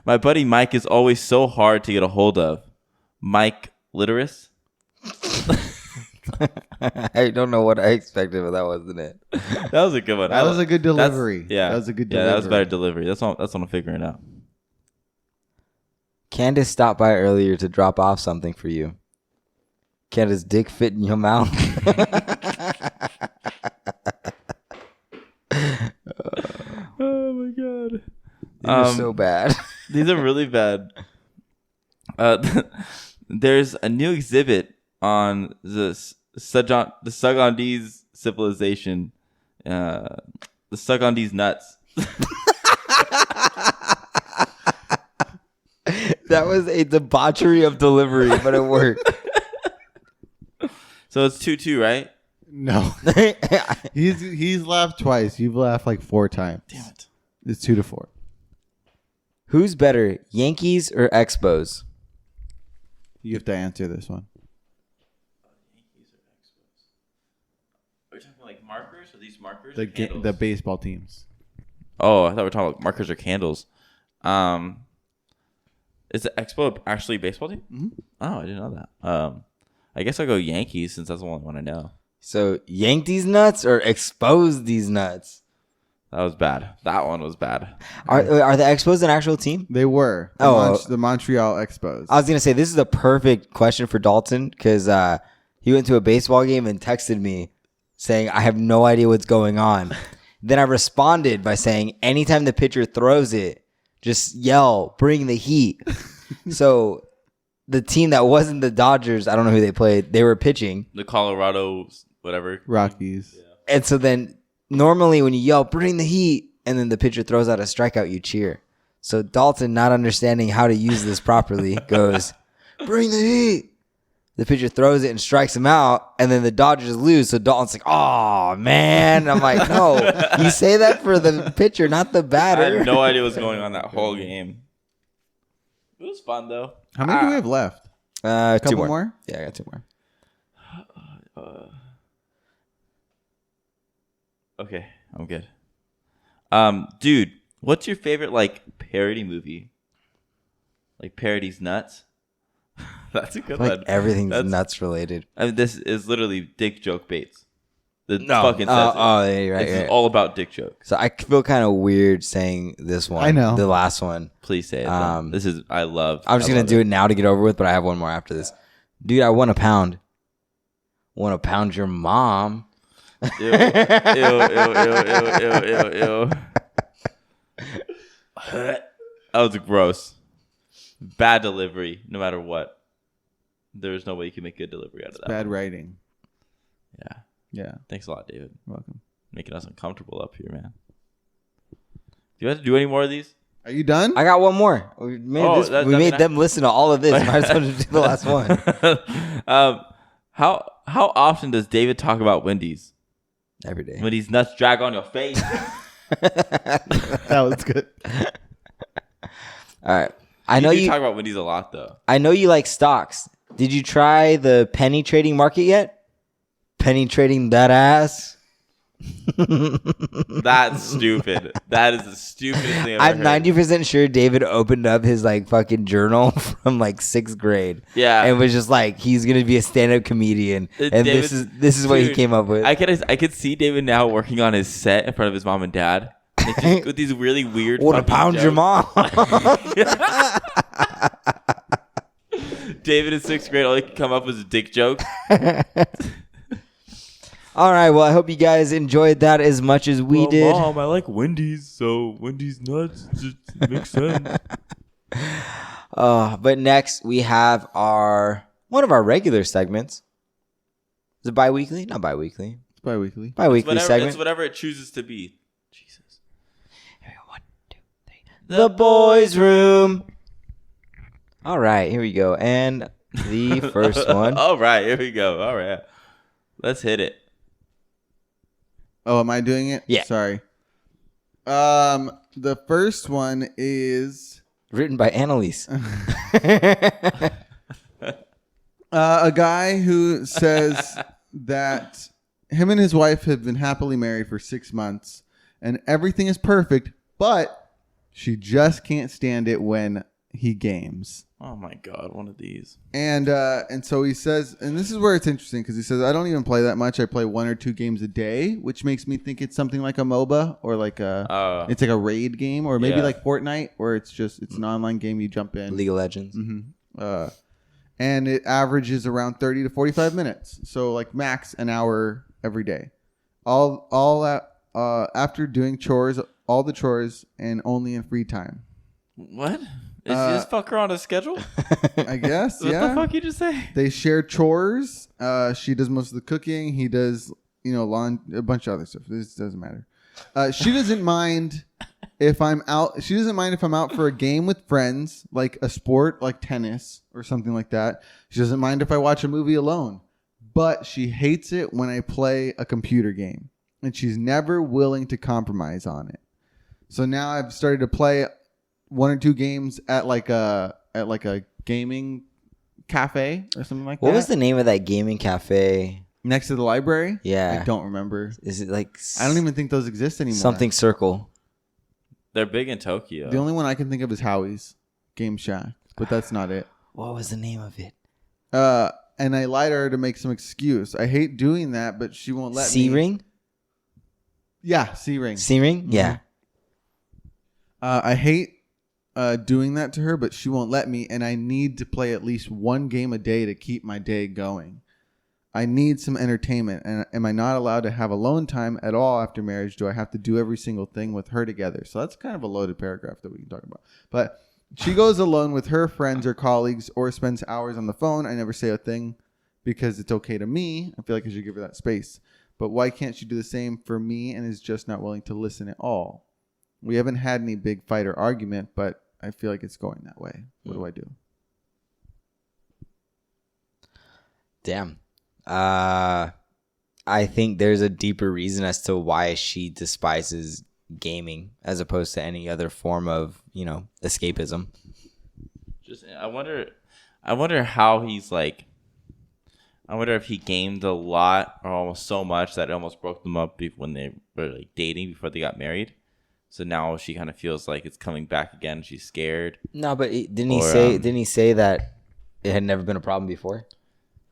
my buddy Mike is always so hard to get a hold of. Mike Literis. I don't know what I expected, but that wasn't it. That was a good one. That was a good delivery. Yeah, that was a good Yeah, delivery. that was better delivery. That's what I'm figuring out. Candace stopped by earlier to drop off something for you. Candace's dick fit in your mouth. Oh my god. These are so bad. These are really bad. There's a new exhibit on the Sugandese civilization. The Sugandese nuts. That was a debauchery of delivery, but it worked. So it's 2-2, right? No. He's laughed twice. You've laughed like 4 times. Damn it. It's 2-4. Who's better, Yankees or Expos? You have to answer this one. Are we talking like markers? Are these markers? The baseball teams. Oh, I thought we were talking about markers or candles. Is the Expo actually a baseball team? Mm-hmm. Oh, I didn't know that. I guess I'll go Yankees since that's the only one I know. So yank these nuts or expose these nuts? That was bad. That one was bad. Are the Expos an actual team? They were. The Montreal Expos. I was going to say, this is a perfect question for Dalton because he went to a baseball game and texted me saying, I have no idea what's going on. Then I responded by saying, anytime the pitcher throws it, just yell, bring the heat. So the team that wasn't the Dodgers, I don't know who they played, they were pitching. The Colorado, whatever. Rockies. Yeah. And so then normally when you yell, bring the heat, and then the pitcher throws out a strikeout, you cheer. So Dalton, not understanding how to use this properly, goes, bring the heat. The pitcher throws it and strikes him out, and then the Dodgers lose. So Dalton's like, oh, man. I'm like, no, you say that for the pitcher, not the batter. I had no idea what's going on that whole game. It was fun, though. How many do we have left? A couple more? Yeah, I got 2 more. Okay, I'm good. Dude, what's your favorite parody movie? Like Parody's Nuts? That's a good one. Everything's nuts related. I mean, this is literally dick joke baits. Fucking says it. Yeah, right. This is all about dick jokes. So I feel kind of weird saying this one. I know. The last one. Please say it. I'm just going to do it now to get over with, but I have one more after this. Dude, I won a pound. Want to pound your mom. Ew, ew, ew, ew, ew, ew, ew. That was gross. Bad delivery, no matter what. There's no way you can make good delivery out of that. Bad writing. Yeah. Yeah. Thanks a lot, David. You're welcome. Making us uncomfortable up here, man. Do you have to do any more of these? Are you done? I got one more. We made, them listen to all of this. Might as well just do the last one. How often does David talk about Wendy's? Every day. Wendy's nuts drag on your face. That was good. All right. I know you talk about Wendy's a lot, though. I know you like stocks. Did you try the penny trading market yet? Penny trading that ass? That's stupid. That is the stupidest thing I've ever I'm heard. 90% sure David opened up his like fucking journal from like 6th grade. Yeah. And was just like, he's gonna be a stand-up comedian. And this is what he came up with. I could see David now working on his set in front of his mom and dad. Like, just with these really weird What a fucking pound your jokes. mom. David in 6th grade, all he could come up with is dick jokes. All right, well, I hope you guys enjoyed that as much as we did. Mom, I like Wendy's, so Wendy's nuts just makes sense. But next we have one of our regular segments. Is it bi-weekly? Not bi-weekly. It's bi-weekly. Bi-weekly segment. It's whatever it chooses to be. Jesus. Here we go. 1, 2, 3. The boys' room. All right, here we go. And the first one. All right, here we go. All right. Let's hit it. Oh, am I doing it? Yeah. Sorry. The first one is Written by Annalise. a guy who says that him and his wife have been happily married for 6 months and everything is perfect, but she just can't stand it when he games. Oh my God, one of these. And so he says, and this is where it's interesting because he says, I don't even play that much. I play 1 or 2 games a day, which makes me think it's something like a MOBA or like it's like a raid game or maybe like Fortnite where it's an online game you jump in. League of Legends. Mm-hmm. And it averages around 30 to 45 minutes. So like max an hour every day. After doing chores, all the chores and only in free time. What? Is this fucker on a schedule? I guess, What yeah. the fuck you just say? They share chores. She does most of the cooking. He does, lawn, a bunch of other stuff. This doesn't matter. She doesn't mind if I'm out. She doesn't mind if I'm out for a game with friends, like a sport, like tennis or something like that. She doesn't mind if I watch a movie alone, but she hates it when I play a computer game, and she's never willing to compromise on it. So now I've started to play 1 or 2 games at like a gaming cafe or something like that. What was the name of that gaming cafe? Next to the library? Yeah. I don't remember. Is it like I don't even think those exist anymore. something circle? They're big in Tokyo. The only one I can think of is Howie's Game Shack, but that's not it. What was the name of it? And I lied to her to make some excuse. I hate doing that, but she won't let me. C-Ring? Yeah, C-Ring. C-Ring? Yeah. I hate doing that to her, but she won't let me, and I need to play at least 1 game a day to keep my day going. I need some entertainment, and am I not allowed to have alone time at all after marriage? Do I have to do every single thing with her together? So that's kind of a loaded paragraph that we can talk about. But she goes alone with her friends or colleagues or spends hours on the phone. I never say a thing because it's okay to me. I feel like I should give her that space. But why can't she do the same for me and is just not willing to listen at all? We haven't had any big fight or argument, but I feel like it's going that way. What do I do? Damn. I think there's a deeper reason as to why she despises gaming as opposed to any other form of, escapism. Just I wonder how he's like. I wonder if he gamed a lot or almost so much that it almost broke them up when they were like dating before they got married. So now she kind of feels like it's coming back again. She's scared. No, but didn't he say that it had never been a problem before?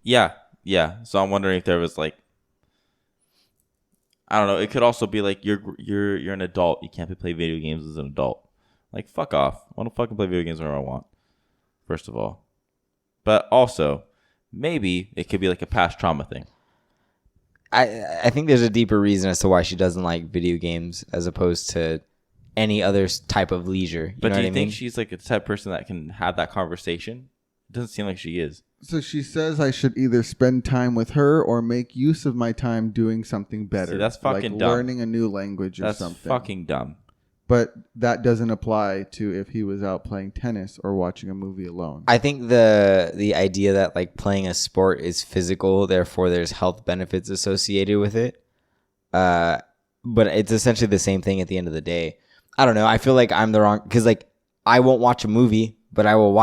Yeah. So I'm wondering if there was like, I don't know. It could also be like you're an adult. You can't play video games as an adult. Like, fuck off. I want to fucking play video games whenever I want. First of all, but also maybe it could be like a past trauma thing. I think there's a deeper reason as to why she doesn't like video games as opposed to any other type of leisure. But do you think she's like a type of person that can have that conversation? It doesn't seem like she is. So she says I should either spend time with her or make use of my time doing something better. See, that's fucking like dumb. learning a new language or That's something. fucking dumb. But that doesn't apply to if he was out playing tennis or watching a movie alone. I think the idea that like playing a sport is physical, therefore there's health benefits associated with it. But it's essentially the same thing at the end of the day. I don't know. I feel like I'm the wrong, because like I won't watch a movie, but I will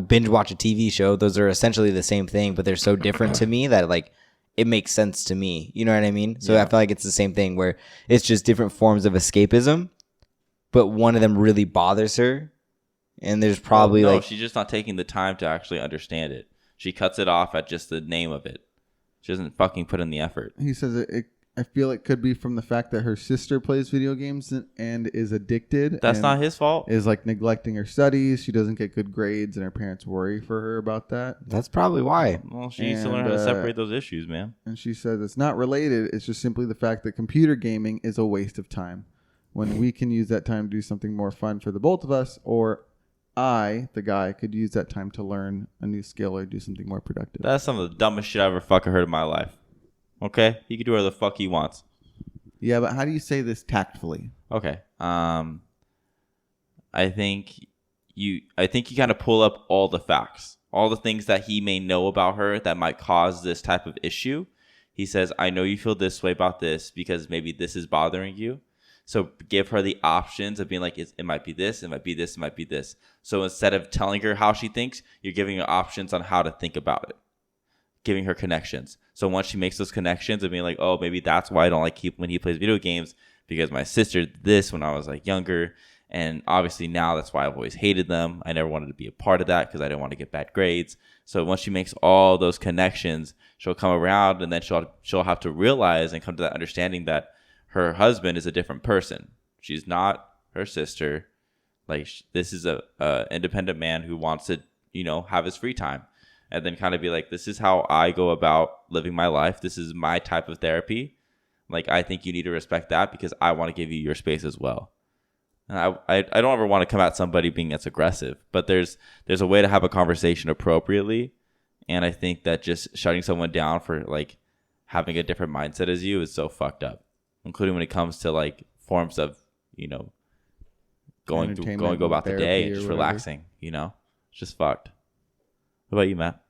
binge watch a TV show. Those are essentially the same thing, but they're so different to me that like it makes sense to me. You know what I mean? So I feel like it's the same thing where it's just different forms of escapism, but one of them really bothers her. And there's probably no, like, she's just not taking the time to actually understand it. She cuts it off at just the name of it. She doesn't fucking put in the effort. He says I feel it could be from the fact that her sister plays video games and is addicted. That's and not his fault. Is like neglecting her studies. She doesn't get good grades, and her parents worry for her about that. that's probably why. Well, she needs to learn how to separate those issues, man. And she says it's not related. It's just simply the fact that computer gaming is a waste of time when we can use that time to do something more fun for the both of us, or I, the guy, could use that time to learn a new skill or do something more productive. That's some of the dumbest shit I ever fucking heard in my life. Okay? He can do whatever the fuck he wants. Yeah, but how do you say this tactfully? Okay. I think you kind of pull up all the facts, all the things that he may know about her that might cause this type of issue. He says, I know you feel this way about this because maybe this is bothering you. So give her the options of being like, it might be this, it might be this, it might be this. So instead of telling her how she thinks, you're giving her options on how to think about it. Giving her connections. So once she makes those connections and being like, oh, maybe that's why I don't like when he plays video games, because my sister did this when I was like younger. And obviously now that's why I've always hated them. I never wanted to be a part of that because I didn't want to get bad grades. So once she makes all those connections, she'll come around, and then she'll have to realize and come to that understanding that her husband is a different person. She's not her sister. Like, this is a independent man who wants to, have his free time. And then kind of be like, this is how I go about living my life. This is my type of therapy. Like, I think you need to respect that because I want to give you your space as well. And I don't ever want to come at somebody being as aggressive, but there's a way to have a conversation appropriately. And I think that just shutting someone down for like having a different mindset as you is so fucked up, including when it comes to like forms of, go about the day and just relaxing, It's just fucked. What about you, Matt?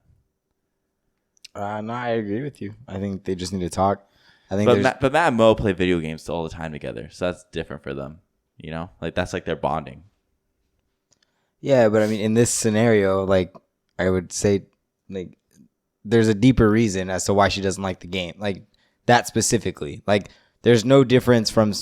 No, I agree with you. I think they just need to talk. I think, but Matt and Mo play video games all the time together, so that's different for them. Like that's like their bonding. Yeah, but I mean, in this scenario, like I would say, like there's a deeper reason as to why she doesn't like the game, like that specifically. Like there's no difference from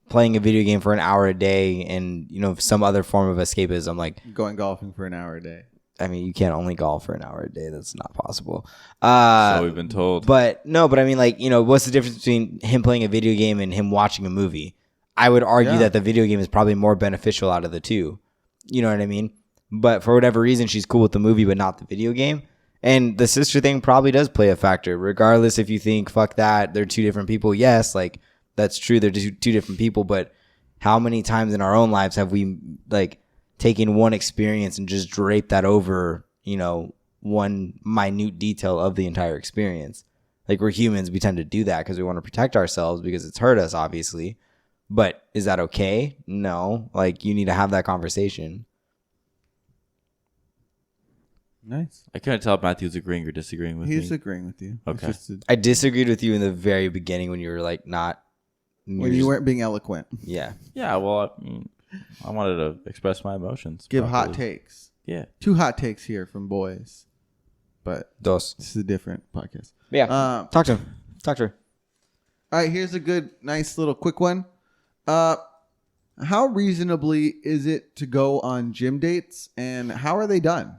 playing a video game for an hour a day and some other form of escapism, like going golfing for an hour a day. I mean, you can't only golf for an hour a day. That's not possible. So we've been told. But I mean, like, what's the difference between him playing a video game and him watching a movie? I would argue that the video game is probably more beneficial out of the two. You know what I mean? But for whatever reason, she's cool with the movie, but not the video game. And the sister thing probably does play a factor, regardless if you think, fuck that, they're two different people. Yes, like, that's true. They're two different people. But how many times in our own lives have we, like, taking one experience and just drape that over, one minute detail of the entire experience? Like, we're humans. We tend to do that because we want to protect ourselves because it's hurt us, obviously. But is that okay? No. Like, you need to have that conversation. Nice. I couldn't tell if Matthew's agreeing or disagreeing with me. He's agreeing with you. Okay. I disagreed with you in the very beginning when you were like not. When you weren't being eloquent. Yeah. Yeah, well, I wanted to express my emotions. Give hot takes. Yeah. 2 hot takes here from boys. But Dos. this is a different podcast. Yeah. Talk to him. Talk to her. All right, here's a good, nice little quick one. How reasonably is it to go on gym dates, and how are they done?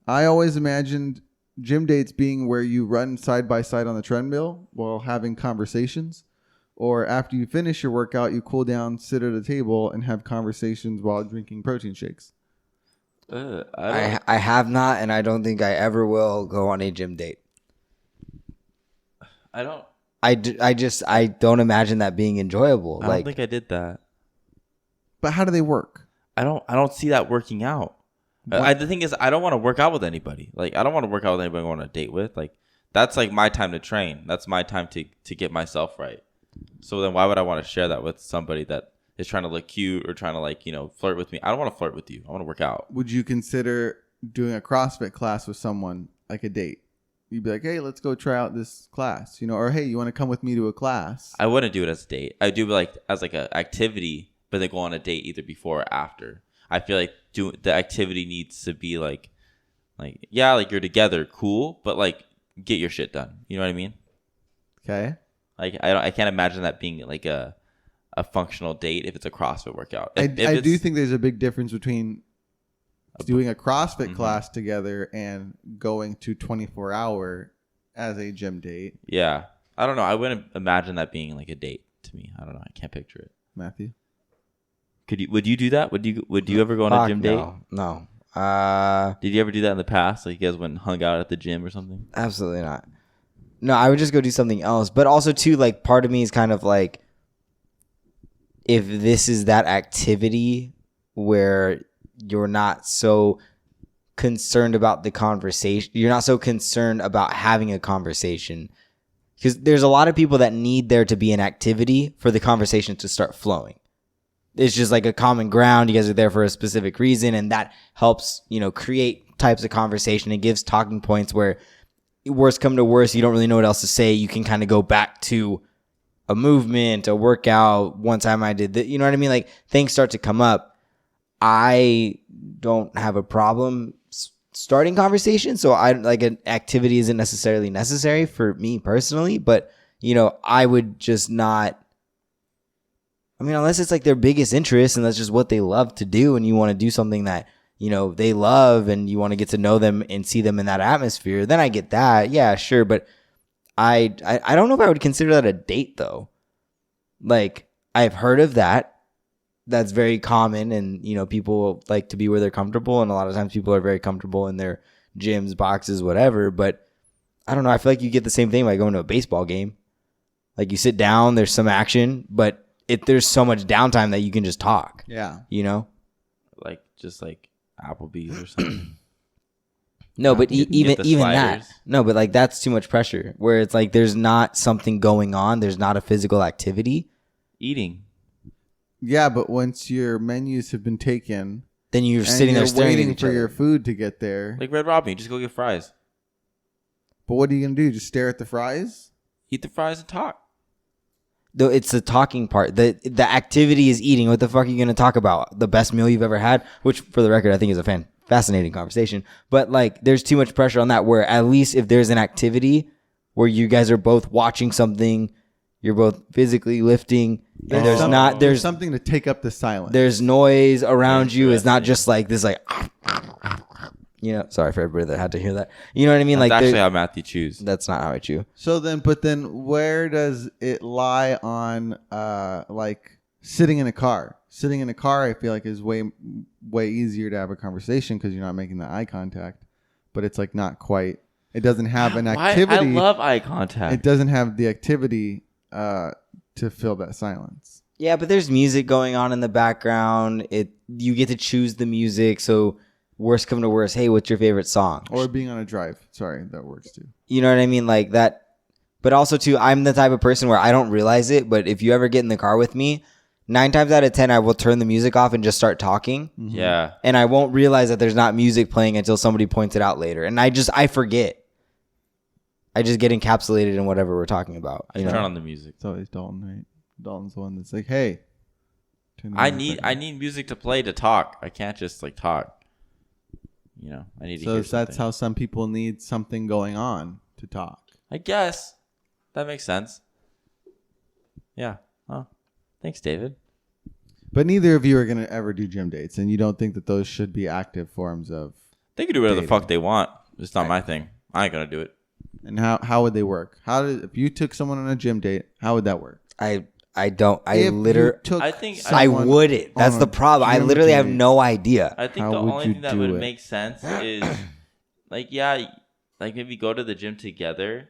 I always imagined gym dates being where you run side by side on the treadmill while having conversations, or after you finish your workout, you cool down, sit at a table, and have conversations while drinking protein shakes. I have not, and I don't think I ever will go on a gym date. I don't imagine that being enjoyable. I don't think I did that. But how do they work? I don't see that working out. The thing is, I don't want to work out with anybody. Like, I don't want to work out with anybody I go on a date with. Like, that's like my time to train. That's my time to get myself right. So then why would I want to share that with somebody that is trying to look cute or trying to, like, flirt with me? I don't want to flirt with you. I want to work out. Would you consider doing a CrossFit class with someone, like a date? You'd be like, hey, let's go try out this class, or hey, you want to come with me to a class? I wouldn't do it as a date. I do like as like an activity, but then go on a date either before or after. I feel like the activity needs to be like you're together, cool, but like get your shit done. You know what I mean? Okay. Like I can't imagine that being like a functional date if it's a CrossFit workout. I do think there's a big difference between doing a CrossFit class together and going to 24-hour as a gym date. Yeah. I don't know. I wouldn't imagine that being like a date to me. I don't know. I can't picture it. Matthew? Would you do that? Would you ever go on a gym date? No. Did you ever do that in the past? Like you guys went and hung out at the gym or something? Absolutely not. No, I would just go do something else. But also too, like part of me is kind of like, if this is that activity where you're not so concerned about the conversation, you're not so concerned about having a conversation, because there's a lot of people that need there to be an activity for the conversation to start flowing. It's just like a common ground. You guys are there for a specific reason, and that helps, create types of conversation. It gives talking points where worst come to worst, you don't really know what else to say. You can kind of go back to a movement, a workout. One time I did that, you know what I mean? Like things start to come up. I don't have a problem starting conversation, so I like an activity isn't necessarily necessary for me personally, but I would just not. I mean, unless it's like their biggest interest and that's just what they love to do, and you want to do something that they love and you want to get to know them and see them in that atmosphere, then I get that. Yeah, sure, but I don't know if I would consider that a date though. Like I've heard of that. That's very common, and people like to be where they're comfortable, and a lot of times people are very comfortable in their gyms, boxes, whatever. But I don't know. I feel like you get the same thing by going to a baseball game. Like you sit down, there's some action, but there's so much downtime that you can just talk. Yeah. Like just like Applebee's or something. No, but even that. No, but like that's too much pressure. Where it's like there's not something going on. There's not a physical activity. Eating. Yeah, but once your menus have been taken, then you're sitting there staring waiting at each for other. your food to get there. Like Red Robin, you just go get fries. But what are you gonna do? Just stare at the fries? Eat the fries and talk. Though it's the talking part. The activity is eating. What the fuck are you gonna talk about? The best meal you've ever had, which for the record I think is a fascinating conversation. But like, there's too much pressure on that. Where at least if there's an activity where you guys are both watching something, you're both physically lifting, and there's something to take up the silence. There's noise around you. It's not just like this, like, sorry for everybody that had to hear that. You know what I mean? That's like actually how Matthew chews. That's not how I chew. So then, where does it lie on, like sitting in a car? Sitting in a car, I feel like is way easier to have a conversation because you're not making the eye contact. But it's like not quite. It doesn't have an activity. I love eye contact. It doesn't have the activity to fill that silence. Yeah, but there's music going on in the background. You get to choose the music. So worst come to worst, hey, what's your favorite song? Or being on a drive. Sorry, that works too. You know what I mean? Like that. But also too, I'm the type of person where I don't realize it. But if you ever get in the car with me, 9 times out of 10, I will turn the music off and just start talking. Mm-hmm. Yeah. And I won't realize that there's not music playing until somebody points it out later. And I forget. I just get encapsulated in whatever we're talking about. I turn on the music. It's always Dalton, right? Dalton's the one that's like, hey. I need music to play to talk. I can't just like talk. I need to hear something. So that's how some people need something going on to talk. I guess. That makes sense. Yeah. Oh, thanks, David. But neither of you are going to ever do gym dates, and you don't think that those should be active forms of They can do whatever the fuck they want. It's not my thing. I ain't going to do it. And how would they work? If you took someone on a gym date, how would that work? I wouldn't. That's the problem. I literally have no idea. I think the only thing that would make sense is like maybe go to the gym together.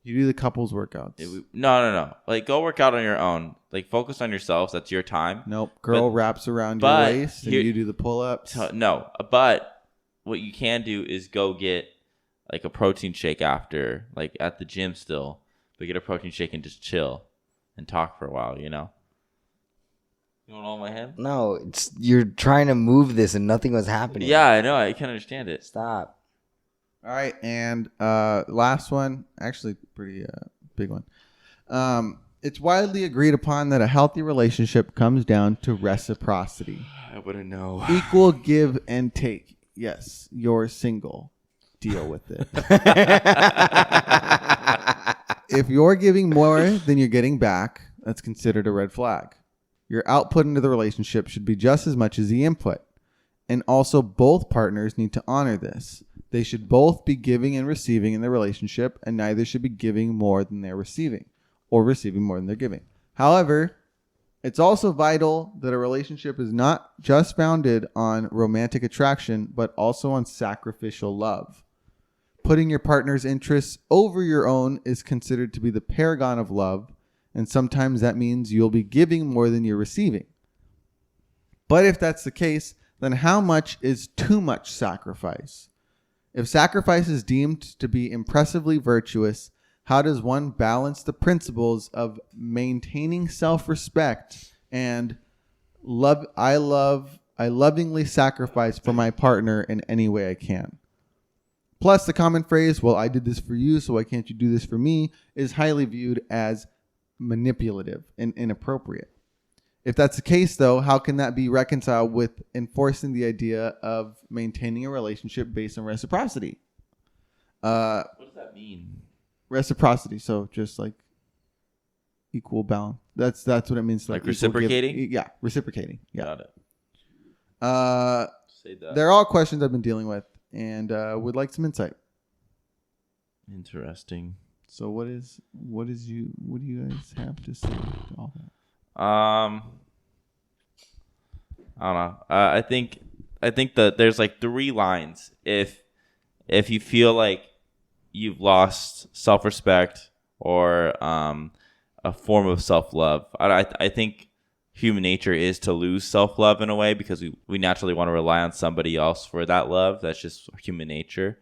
You do the couples workouts. No. Like go work out on your own. Like focus on yourselves. That's your time. Nope. Girl wraps around your waist and you do the pull-ups. No, but what you can do is go get like a protein shake after, like at the gym still, but get a protein shake and just chill and talk for a while, You want to hold my hand? No, you're trying to move this and nothing was happening. Yeah, I know. I can understand it. Stop. All right, and last one, actually pretty big one. It's widely agreed upon that a healthy relationship comes down to reciprocity. I wouldn't know. Equal give and take. Yes, you're single. Deal with it. If you're giving more than you're getting back, that's considered a red flag. Your output into the relationship should be just as much as the input. And also, both partners need to honor this. They should both be giving and receiving in the relationship, and neither should be giving more than they're receiving or receiving more than they're giving. However, it's also vital that a relationship is not just founded on romantic attraction, but also on sacrificial love. Putting your partner's interests over your own is considered to be the paragon of love, and sometimes that means you'll be giving more than you're receiving. But if that's the case, then how much is too much sacrifice? If sacrifice is deemed to be impressively virtuous, how does one balance the principles of maintaining self-respect and I lovingly sacrifice for my partner in any way I can? Plus, the common phrase, well, I did this for you, so why can't you do this for me, is highly viewed as manipulative and inappropriate. If that's the case, though, how can that be reconciled with enforcing the idea of maintaining a relationship based on reciprocity? What does that mean? Reciprocity, so just like equal balance. That's what it means. Like reciprocating? Yeah, reciprocating. Yeah. Got it. Say that. They're all questions I've been dealing with, and would like some insight. Interesting. So what do you guys have to say to all that? I don't know. I think that there's like 3 lines. If you feel like you've lost self-respect or a form of self-love, I think human nature is to lose self-love in a way because we naturally want to rely on somebody else for that love. That's just human nature.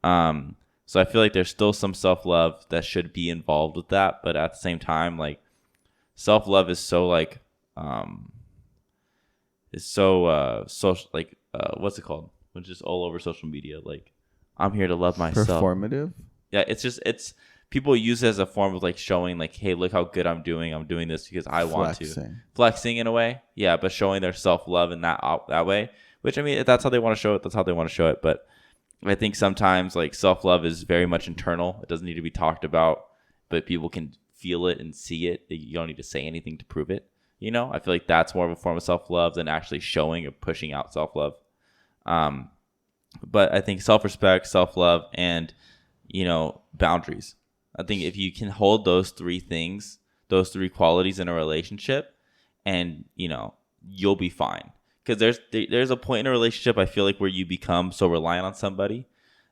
So I feel like there's still some self-love that should be involved with that, but at the same time, like self-love is so like social, like what's it called? It's just all over social media. Like, I'm here to love myself. Performative? Yeah, it's people use it as a form of like showing like, hey, look how good I'm doing. I'm doing this because I want to. Flexing in a way. Yeah, but showing their self-love in that way. Which, I mean, if that's how they want to show it, that's how they want to show it. But I think sometimes like self-love is very much internal. It doesn't need to be talked about, but people can feel it and see it. You don't need to say anything to prove it. I feel like that's more of a form of self-love than actually showing or pushing out self-love. But I think self-respect, self-love, and, boundaries. I think if you can hold those 3 things, those 3 qualities in a relationship, and, you'll be fine. Because there's a point in a relationship, I feel like, where you become so reliant on somebody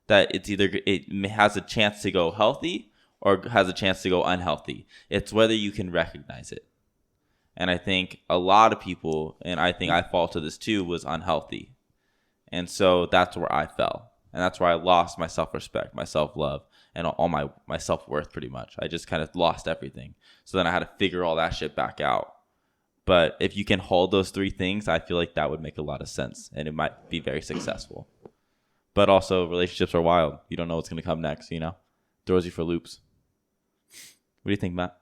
that it has a chance to go healthy or has a chance to go unhealthy. It's whether you can recognize it. And I think a lot of people, and I think I fall to this too, was unhealthy. And so that's where I fell. And that's where I lost my self-respect, my self-love, and all my self-worth pretty much. I just kind of lost everything. So then I had to figure all that shit back out. But if you can hold those 3 things, I feel like that would make a lot of sense. And it might be very successful. But also, relationships are wild. You don't know what's going to come next, Throws you for loops. What do you think, Matt?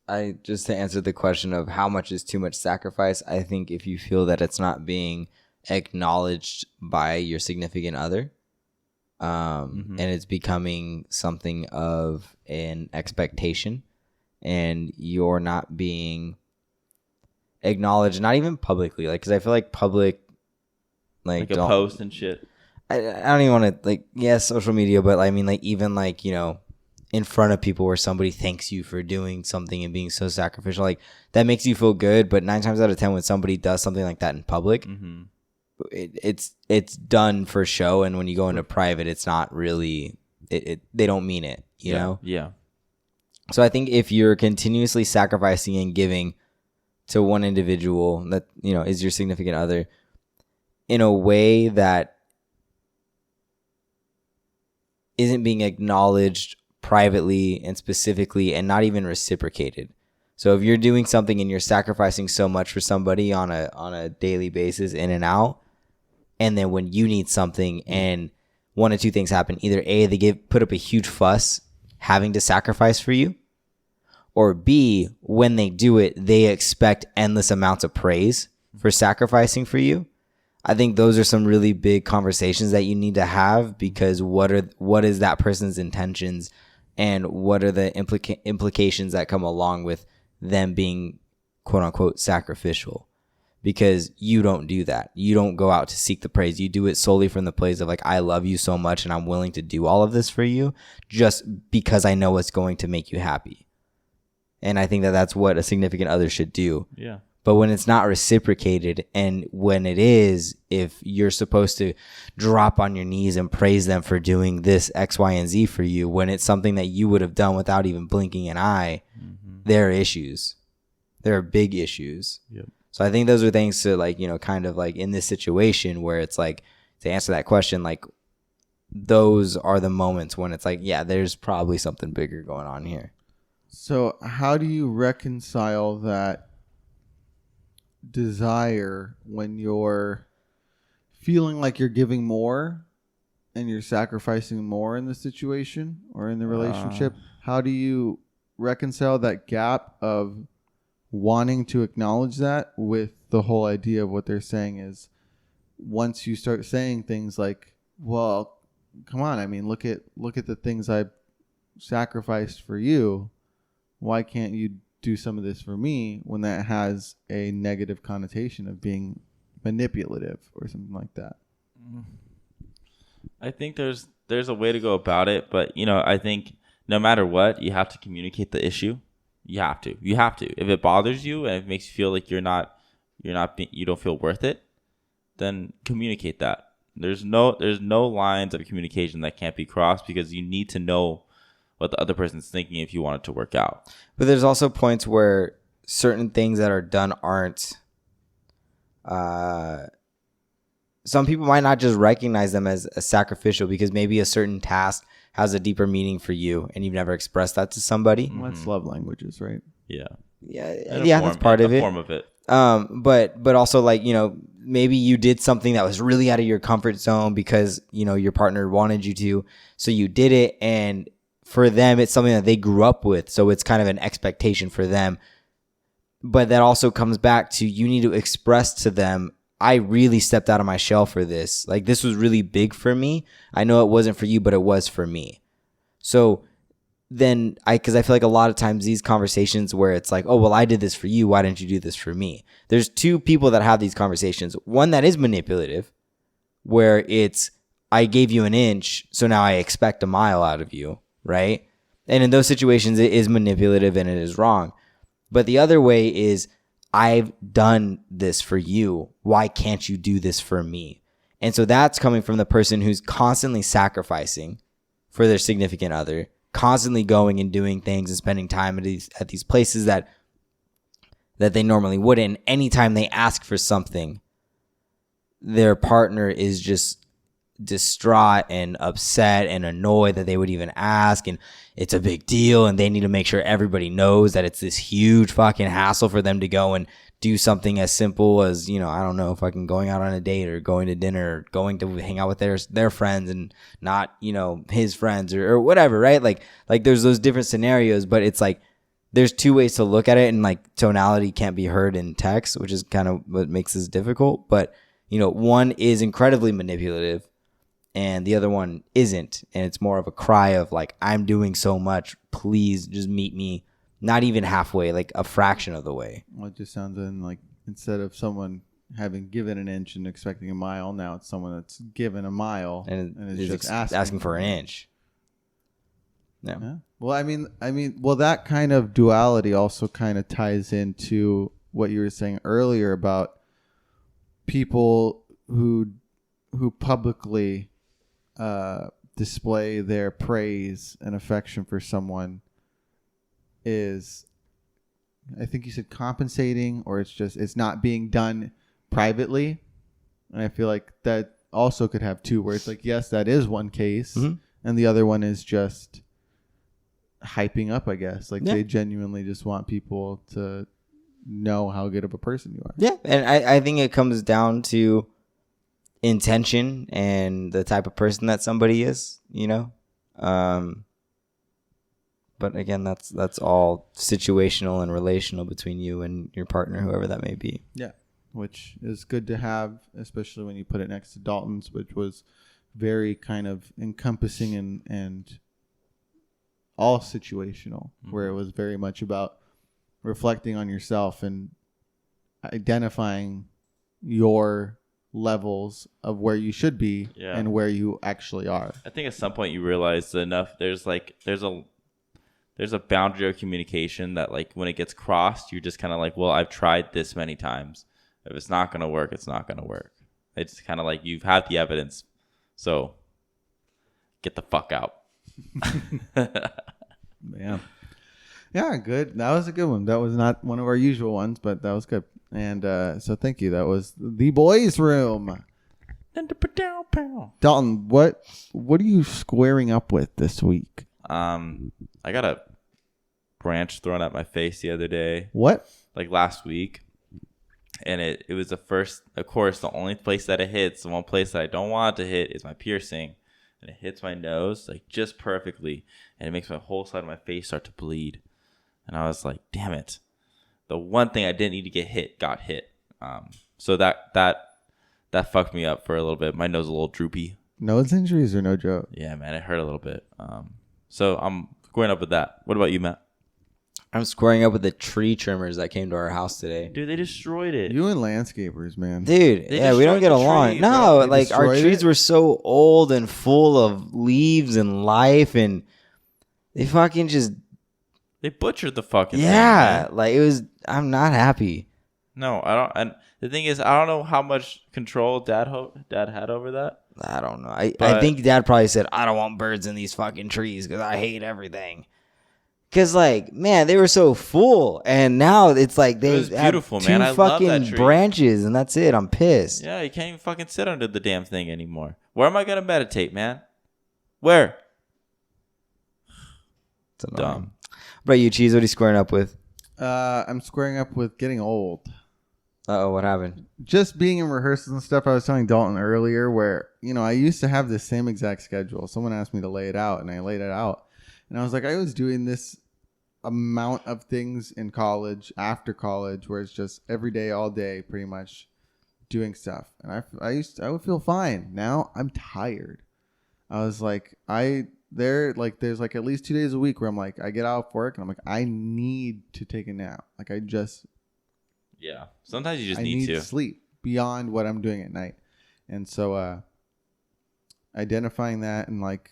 I just to answer the question of how much is too much sacrifice, I think if you feel that it's not being acknowledged by your significant other, and it's becoming something of an expectation, and you're not being acknowledged, not even publicly, like, because I feel like public, like a post and shit. I don't even want to, like, social media, but I mean, like, even like, in front of people where somebody thanks you for doing something and being so sacrificial, like, that makes you feel good. But 9 times out of 10, when somebody does something like that in public, it's done for show, and when you go into private, it's not really they don't mean it, you know? Yeah. So I think if you're continuously sacrificing and giving to one individual that is your significant other, in a way that isn't being acknowledged privately and specifically and not even reciprocated. So if you're doing something and you're sacrificing so much for somebody on a daily basis, in and out, and then when you need something and one of two things happen, either A, they put up a huge fuss having to sacrifice for you, or B, when they do it, they expect endless amounts of praise for sacrificing for you. I think those are some really big conversations that you need to have, because what is that person's intentions, and what are the implications that come along with them being quote unquote sacrificial, because you don't do that. You don't go out to seek the praise. You do it solely from the place of like, I love you so much and I'm willing to do all of this for you just because I know it's going to make you happy. And I think that that's what a significant other should do. Yeah. But when it's not reciprocated, and when it is, if you're supposed to drop on your knees and praise them for doing this X, Y, and Z for you, when it's something that you would have done without even blinking an eye, there are issues. There are big issues. Yep. So I think those are things to like, kind of like in this situation where it's like, to answer that question, like those are the moments when it's like, yeah, there's probably something bigger going on here. So how do you reconcile that desire when you're feeling like you're giving more and you're sacrificing more in the situation or in the relationship? How do you reconcile that gap of wanting to acknowledge that with the whole idea of what they're saying is, once you start saying things like, well, come on, I mean, look at the things I sacrificed for you. Why can't you do some of this for me, when that has a negative connotation of being manipulative or something like that? I think there's a way to go about it, but I think no matter what, you have to communicate the issue. You have to. If it bothers you and it makes you feel like you don't feel worth it, then communicate that. There's no lines of communication that can't be crossed, because you need to know what the other person's thinking if you want it to work out. But there's also points where certain things that are done aren't. Some people might not just recognize them as sacrificial, because maybe a certain task has a deeper meaning for you and you've never expressed that to somebody. Well, that's love languages, right? Yeah. That's part of it. Form of it. But also like, maybe you did something that was really out of your comfort zone because, your partner wanted you to, so you did it, and for them, it's something that they grew up with. So it's kind of an expectation for them. But that also comes back to, you need to express to them, I really stepped out of my shell for this. Like, this was really big for me. I know it wasn't for you, but it was for me. So then because I feel like a lot of times these conversations where it's like, oh, well, I did this for you, why didn't you do this for me? There's two people that have these conversations. One that is manipulative, where it's, I gave you an inch, so now I expect a mile out of you, right? And in those situations, it is manipulative and it is wrong. But the other way is, I've done this for you. Why can't you do this for me? And so that's coming from the person who's constantly sacrificing for their significant other, constantly going and doing things and spending time at these places that they normally wouldn't. Anytime they ask for something, their partner is just distraught and upset and annoyed that they would even ask, and it's a big deal, and they need to make sure everybody knows that it's this huge fucking hassle for them to go and do something as simple as, I don't know, fucking going out on a date or going to dinner or going to hang out with their friends and not, his friends or whatever, right? Like there's those different scenarios, but it's like there's two ways to look at it, and like tonality can't be heard in text, which is kind of what makes this difficult. But one is incredibly manipulative and the other one isn't, and it's more of a cry of like, I'm doing so much, please just meet me, not even halfway, like a fraction of the way. Well, it just sounds like, instead of someone having given an inch and expecting a mile, now it's someone that's given a mile and is just asking for an inch. Yeah. Well, I mean, that kind of duality also kind of ties into what you were saying earlier about people who publicly display their praise and affection for someone is, I think you said compensating, or it's not being done privately. And I feel like that also could have two, where it's like, yes, that is one case, and the other one is just hyping up, I guess. Like they genuinely just want people to know how good of a person you are. Yeah, and I think it comes down to intention and the type of person that somebody is, you know. But again, that's all situational and relational between you and your partner, whoever that may be. Yeah, which is good to have, especially when you put it next to Dalton's, which was very kind of encompassing and all situational, where it was very much about reflecting on yourself and identifying your levels of where you should be and where you actually are. I think at some point you realize there's a boundary of communication that, like, when it gets crossed, you're just kind of like, well, I've tried this many times. If it's not going to work, it's not going to work. It's kind of like you've had the evidence, so get the fuck out. Yeah, good. That was a good one. That was not one of our usual ones, but that was good. And so thank you. That was the boys' room. Dalton, what are you squaring up with this week? I got a branch thrown at my face the other day. What? Like last week. And it was the first, of course, the only place that it hits, the one place that I don't want it to hit is my piercing. And it hits my nose, like, just perfectly. And it makes my whole side of my face start to bleed. And I was like, damn it. The one thing I didn't need to get hit got hit. So that fucked me up for a little bit. My nose is a little droopy. Nose injuries are no joke. Yeah, man, it hurt a little bit. So I'm squaring up with that. What about you, Matt? I'm squaring up with the tree trimmers that came to our house today. Dude, they destroyed it. You and landscapers, man. Dude, we don't get along. Tree, no, bro. like our trees were so old and full of leaves and life, and they fucking just... They butchered the fucking thing. Yeah, like it was... I'm not happy. No, I don't. And the thing is, I don't know how much control Dad had over that. I don't know. I think Dad probably said, I don't want birds in these fucking trees because I hate everything. Because, like, man, they were so full. And now it's like they have beautiful, two man. I love that fucking tree. branches, and that's it. I'm pissed. Yeah, you can't even fucking sit under the damn thing anymore. Where am I going to meditate, man? Where? It's dumb. What about you, Cheese? What are you squaring up with? I'm squaring up with getting old. Uh-oh, what happened? Just being in rehearsals and stuff. I was telling Dalton earlier where, I used to have the same exact schedule. Someone asked me to lay it out, and I laid it out. And I was like, I was doing this amount of things in college, after college, where it's just every day, all day, pretty much doing stuff. And I would feel fine. Now I'm tired. I was like, there's like at least 2 days a week where I'm like, I get out of work and I'm like, I need to take a nap. Like Yeah. Sometimes you just I need to to sleep beyond what I'm doing at night. And so identifying that and like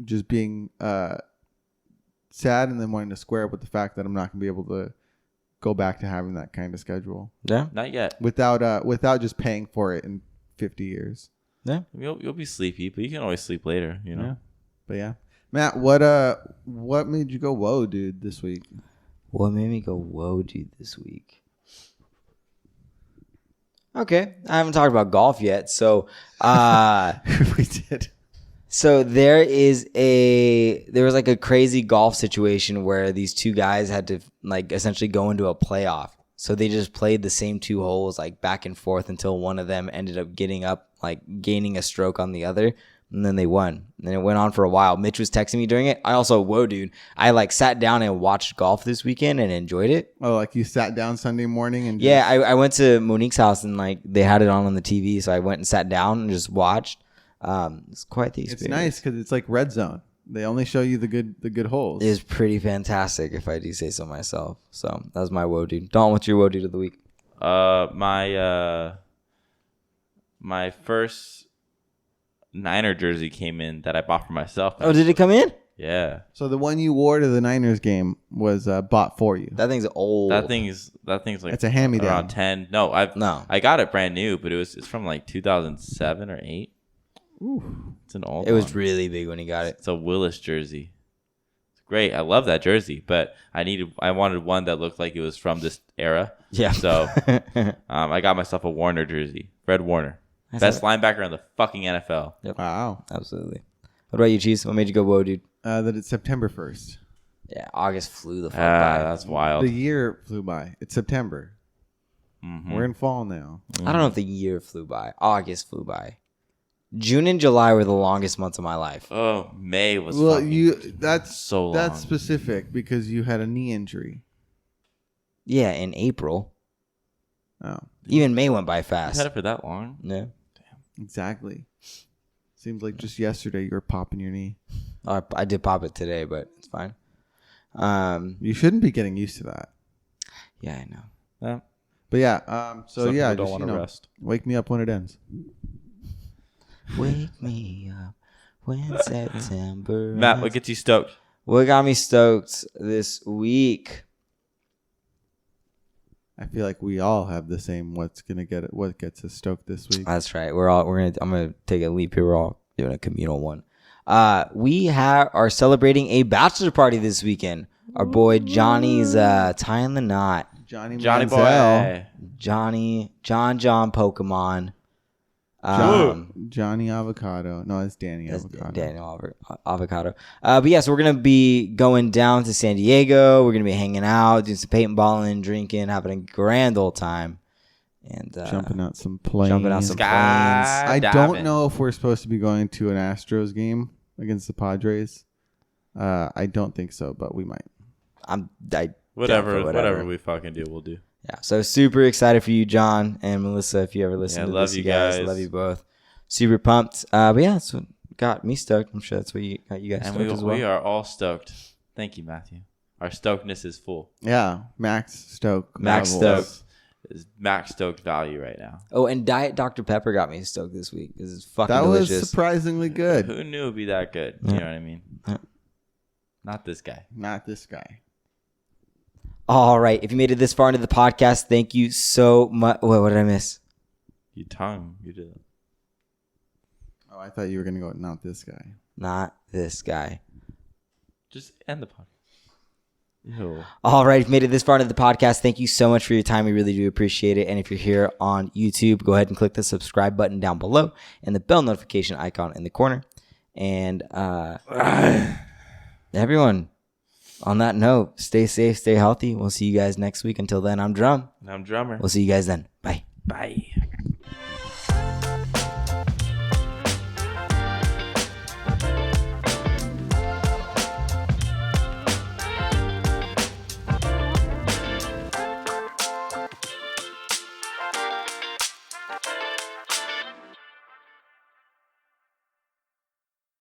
just being sad and then wanting to square up with the fact that I'm not going to be able to go back to having that kind of schedule. Yeah. Not yet. Without just paying for it in 50 years. Yeah. You'll be sleepy, but you can always sleep later, Yeah. But yeah. Matt, what made you go whoa, dude, this week? What made me go whoa, dude, this week? Okay. I haven't talked about golf yet, so We did. So there was like a crazy golf situation where these two guys had to like essentially go into a playoff. So they just played the same two holes like back and forth until one of them ended up gaining a stroke on the other, and then they won. And it went on for a while. Mitch was texting me during it. I also, whoa, dude, I like sat down and watched golf this weekend and enjoyed it. Oh, like you sat down Sunday morning and yeah, I went to Monique's house and like they had it on the TV, so I went and sat down and just watched. It's quite the experience. It's nice because it's like red zone. They only show you the good holes. It is pretty fantastic, if I do say so myself. So that was my whoa dude. Don, what's your whoa dude of the week? My first Niner jersey came in that I bought for myself. Oh, did it come in? Yeah. So the one you wore to the Niners game was bought for you. That thing's old. That thing's like it's a hand-me-down. around 10. No, I got it brand new, but it's from like 2007 or 8. Ooh. It's an old It was one. really big when he got it. It's a Willis jersey. It's great. I love that jersey, but I wanted one that looked like it was from this era. Yeah. So I got myself a Warner jersey. Fred Warner. Best linebacker in the fucking NFL. Yep. Wow. Absolutely. What about you, Cheese? What made you go, whoa, dude? That it's September 1st. Yeah, August flew the fuck by. That's wild. The year flew by. It's September. Mm-hmm. We're in fall now. I don't know if the year flew by. August flew by. June and July were the longest months of my life. Oh, May was Well, fucking that's so long. That's specific because you had a knee injury. Yeah, in April. Oh, Even May went by You fast. had it for that long? Yeah. exactly. Seems like just yesterday you were popping your knee. I did pop it today, but it's fine. You shouldn't be getting used to that. Yeah, I know. Yeah. But yeah, so Some yeah, people just don't wanna rest. wake me up when it ends. Wake me up when September. Matt, what ends. gets you stoked? What got me stoked this week? I feel like we all have the same. What gets us stoked this week? That's right. I'm gonna take a leap here. We're all doing a communal one. We are celebrating a bachelor party this weekend. Our boy Johnny's tying the knot. Johnny Manziel. boy. John Pokemon. Johnny Avocado. No, it's Danny Avocado. Daniel Avocado. But yeah, so we're going to be going down to San Diego. We're going to be hanging out, doing some paintballing, drinking, having a grand old time. And Jumping out some planes. Sky I don't diving. know if we're supposed to be going to an Astros game against the Padres. I don't think so, but we might. Whatever we fucking do, we'll do. Yeah, so super excited for you, John and Melissa. If you ever listen Yeah, to love this, you guys. love you both. Super pumped. But yeah, that's what got me stoked. I'm sure that's what got you guys And stoked as well. we are all stoked. Thank you, Matthew. Our stokedness is full. Yeah, Max Stoke. Max levels. Stoke. Is max stoked value right now. Oh, and Diet Dr. Pepper got me stoked this week. This is fucking That was delicious. surprisingly good. Who knew it'd be that good? Yeah. You know what I mean? Yeah. Not this guy. Not this guy. All right. If you made it this far into the podcast, thank you so much. What did I miss? You did it. Oh, I thought you were gonna go. Not this guy. Not this guy. Just end the podcast. Ew. All right. If you made it this far into the podcast, thank you so much for your time. We really do appreciate it. And if you're here on YouTube, go ahead and click the subscribe button down below and the bell notification icon in the corner. And everyone, on that note, stay safe, stay healthy. We'll see you guys next week. Until then, I'm Drumm. And I'm Drummer. We'll see you guys then. Bye. Bye.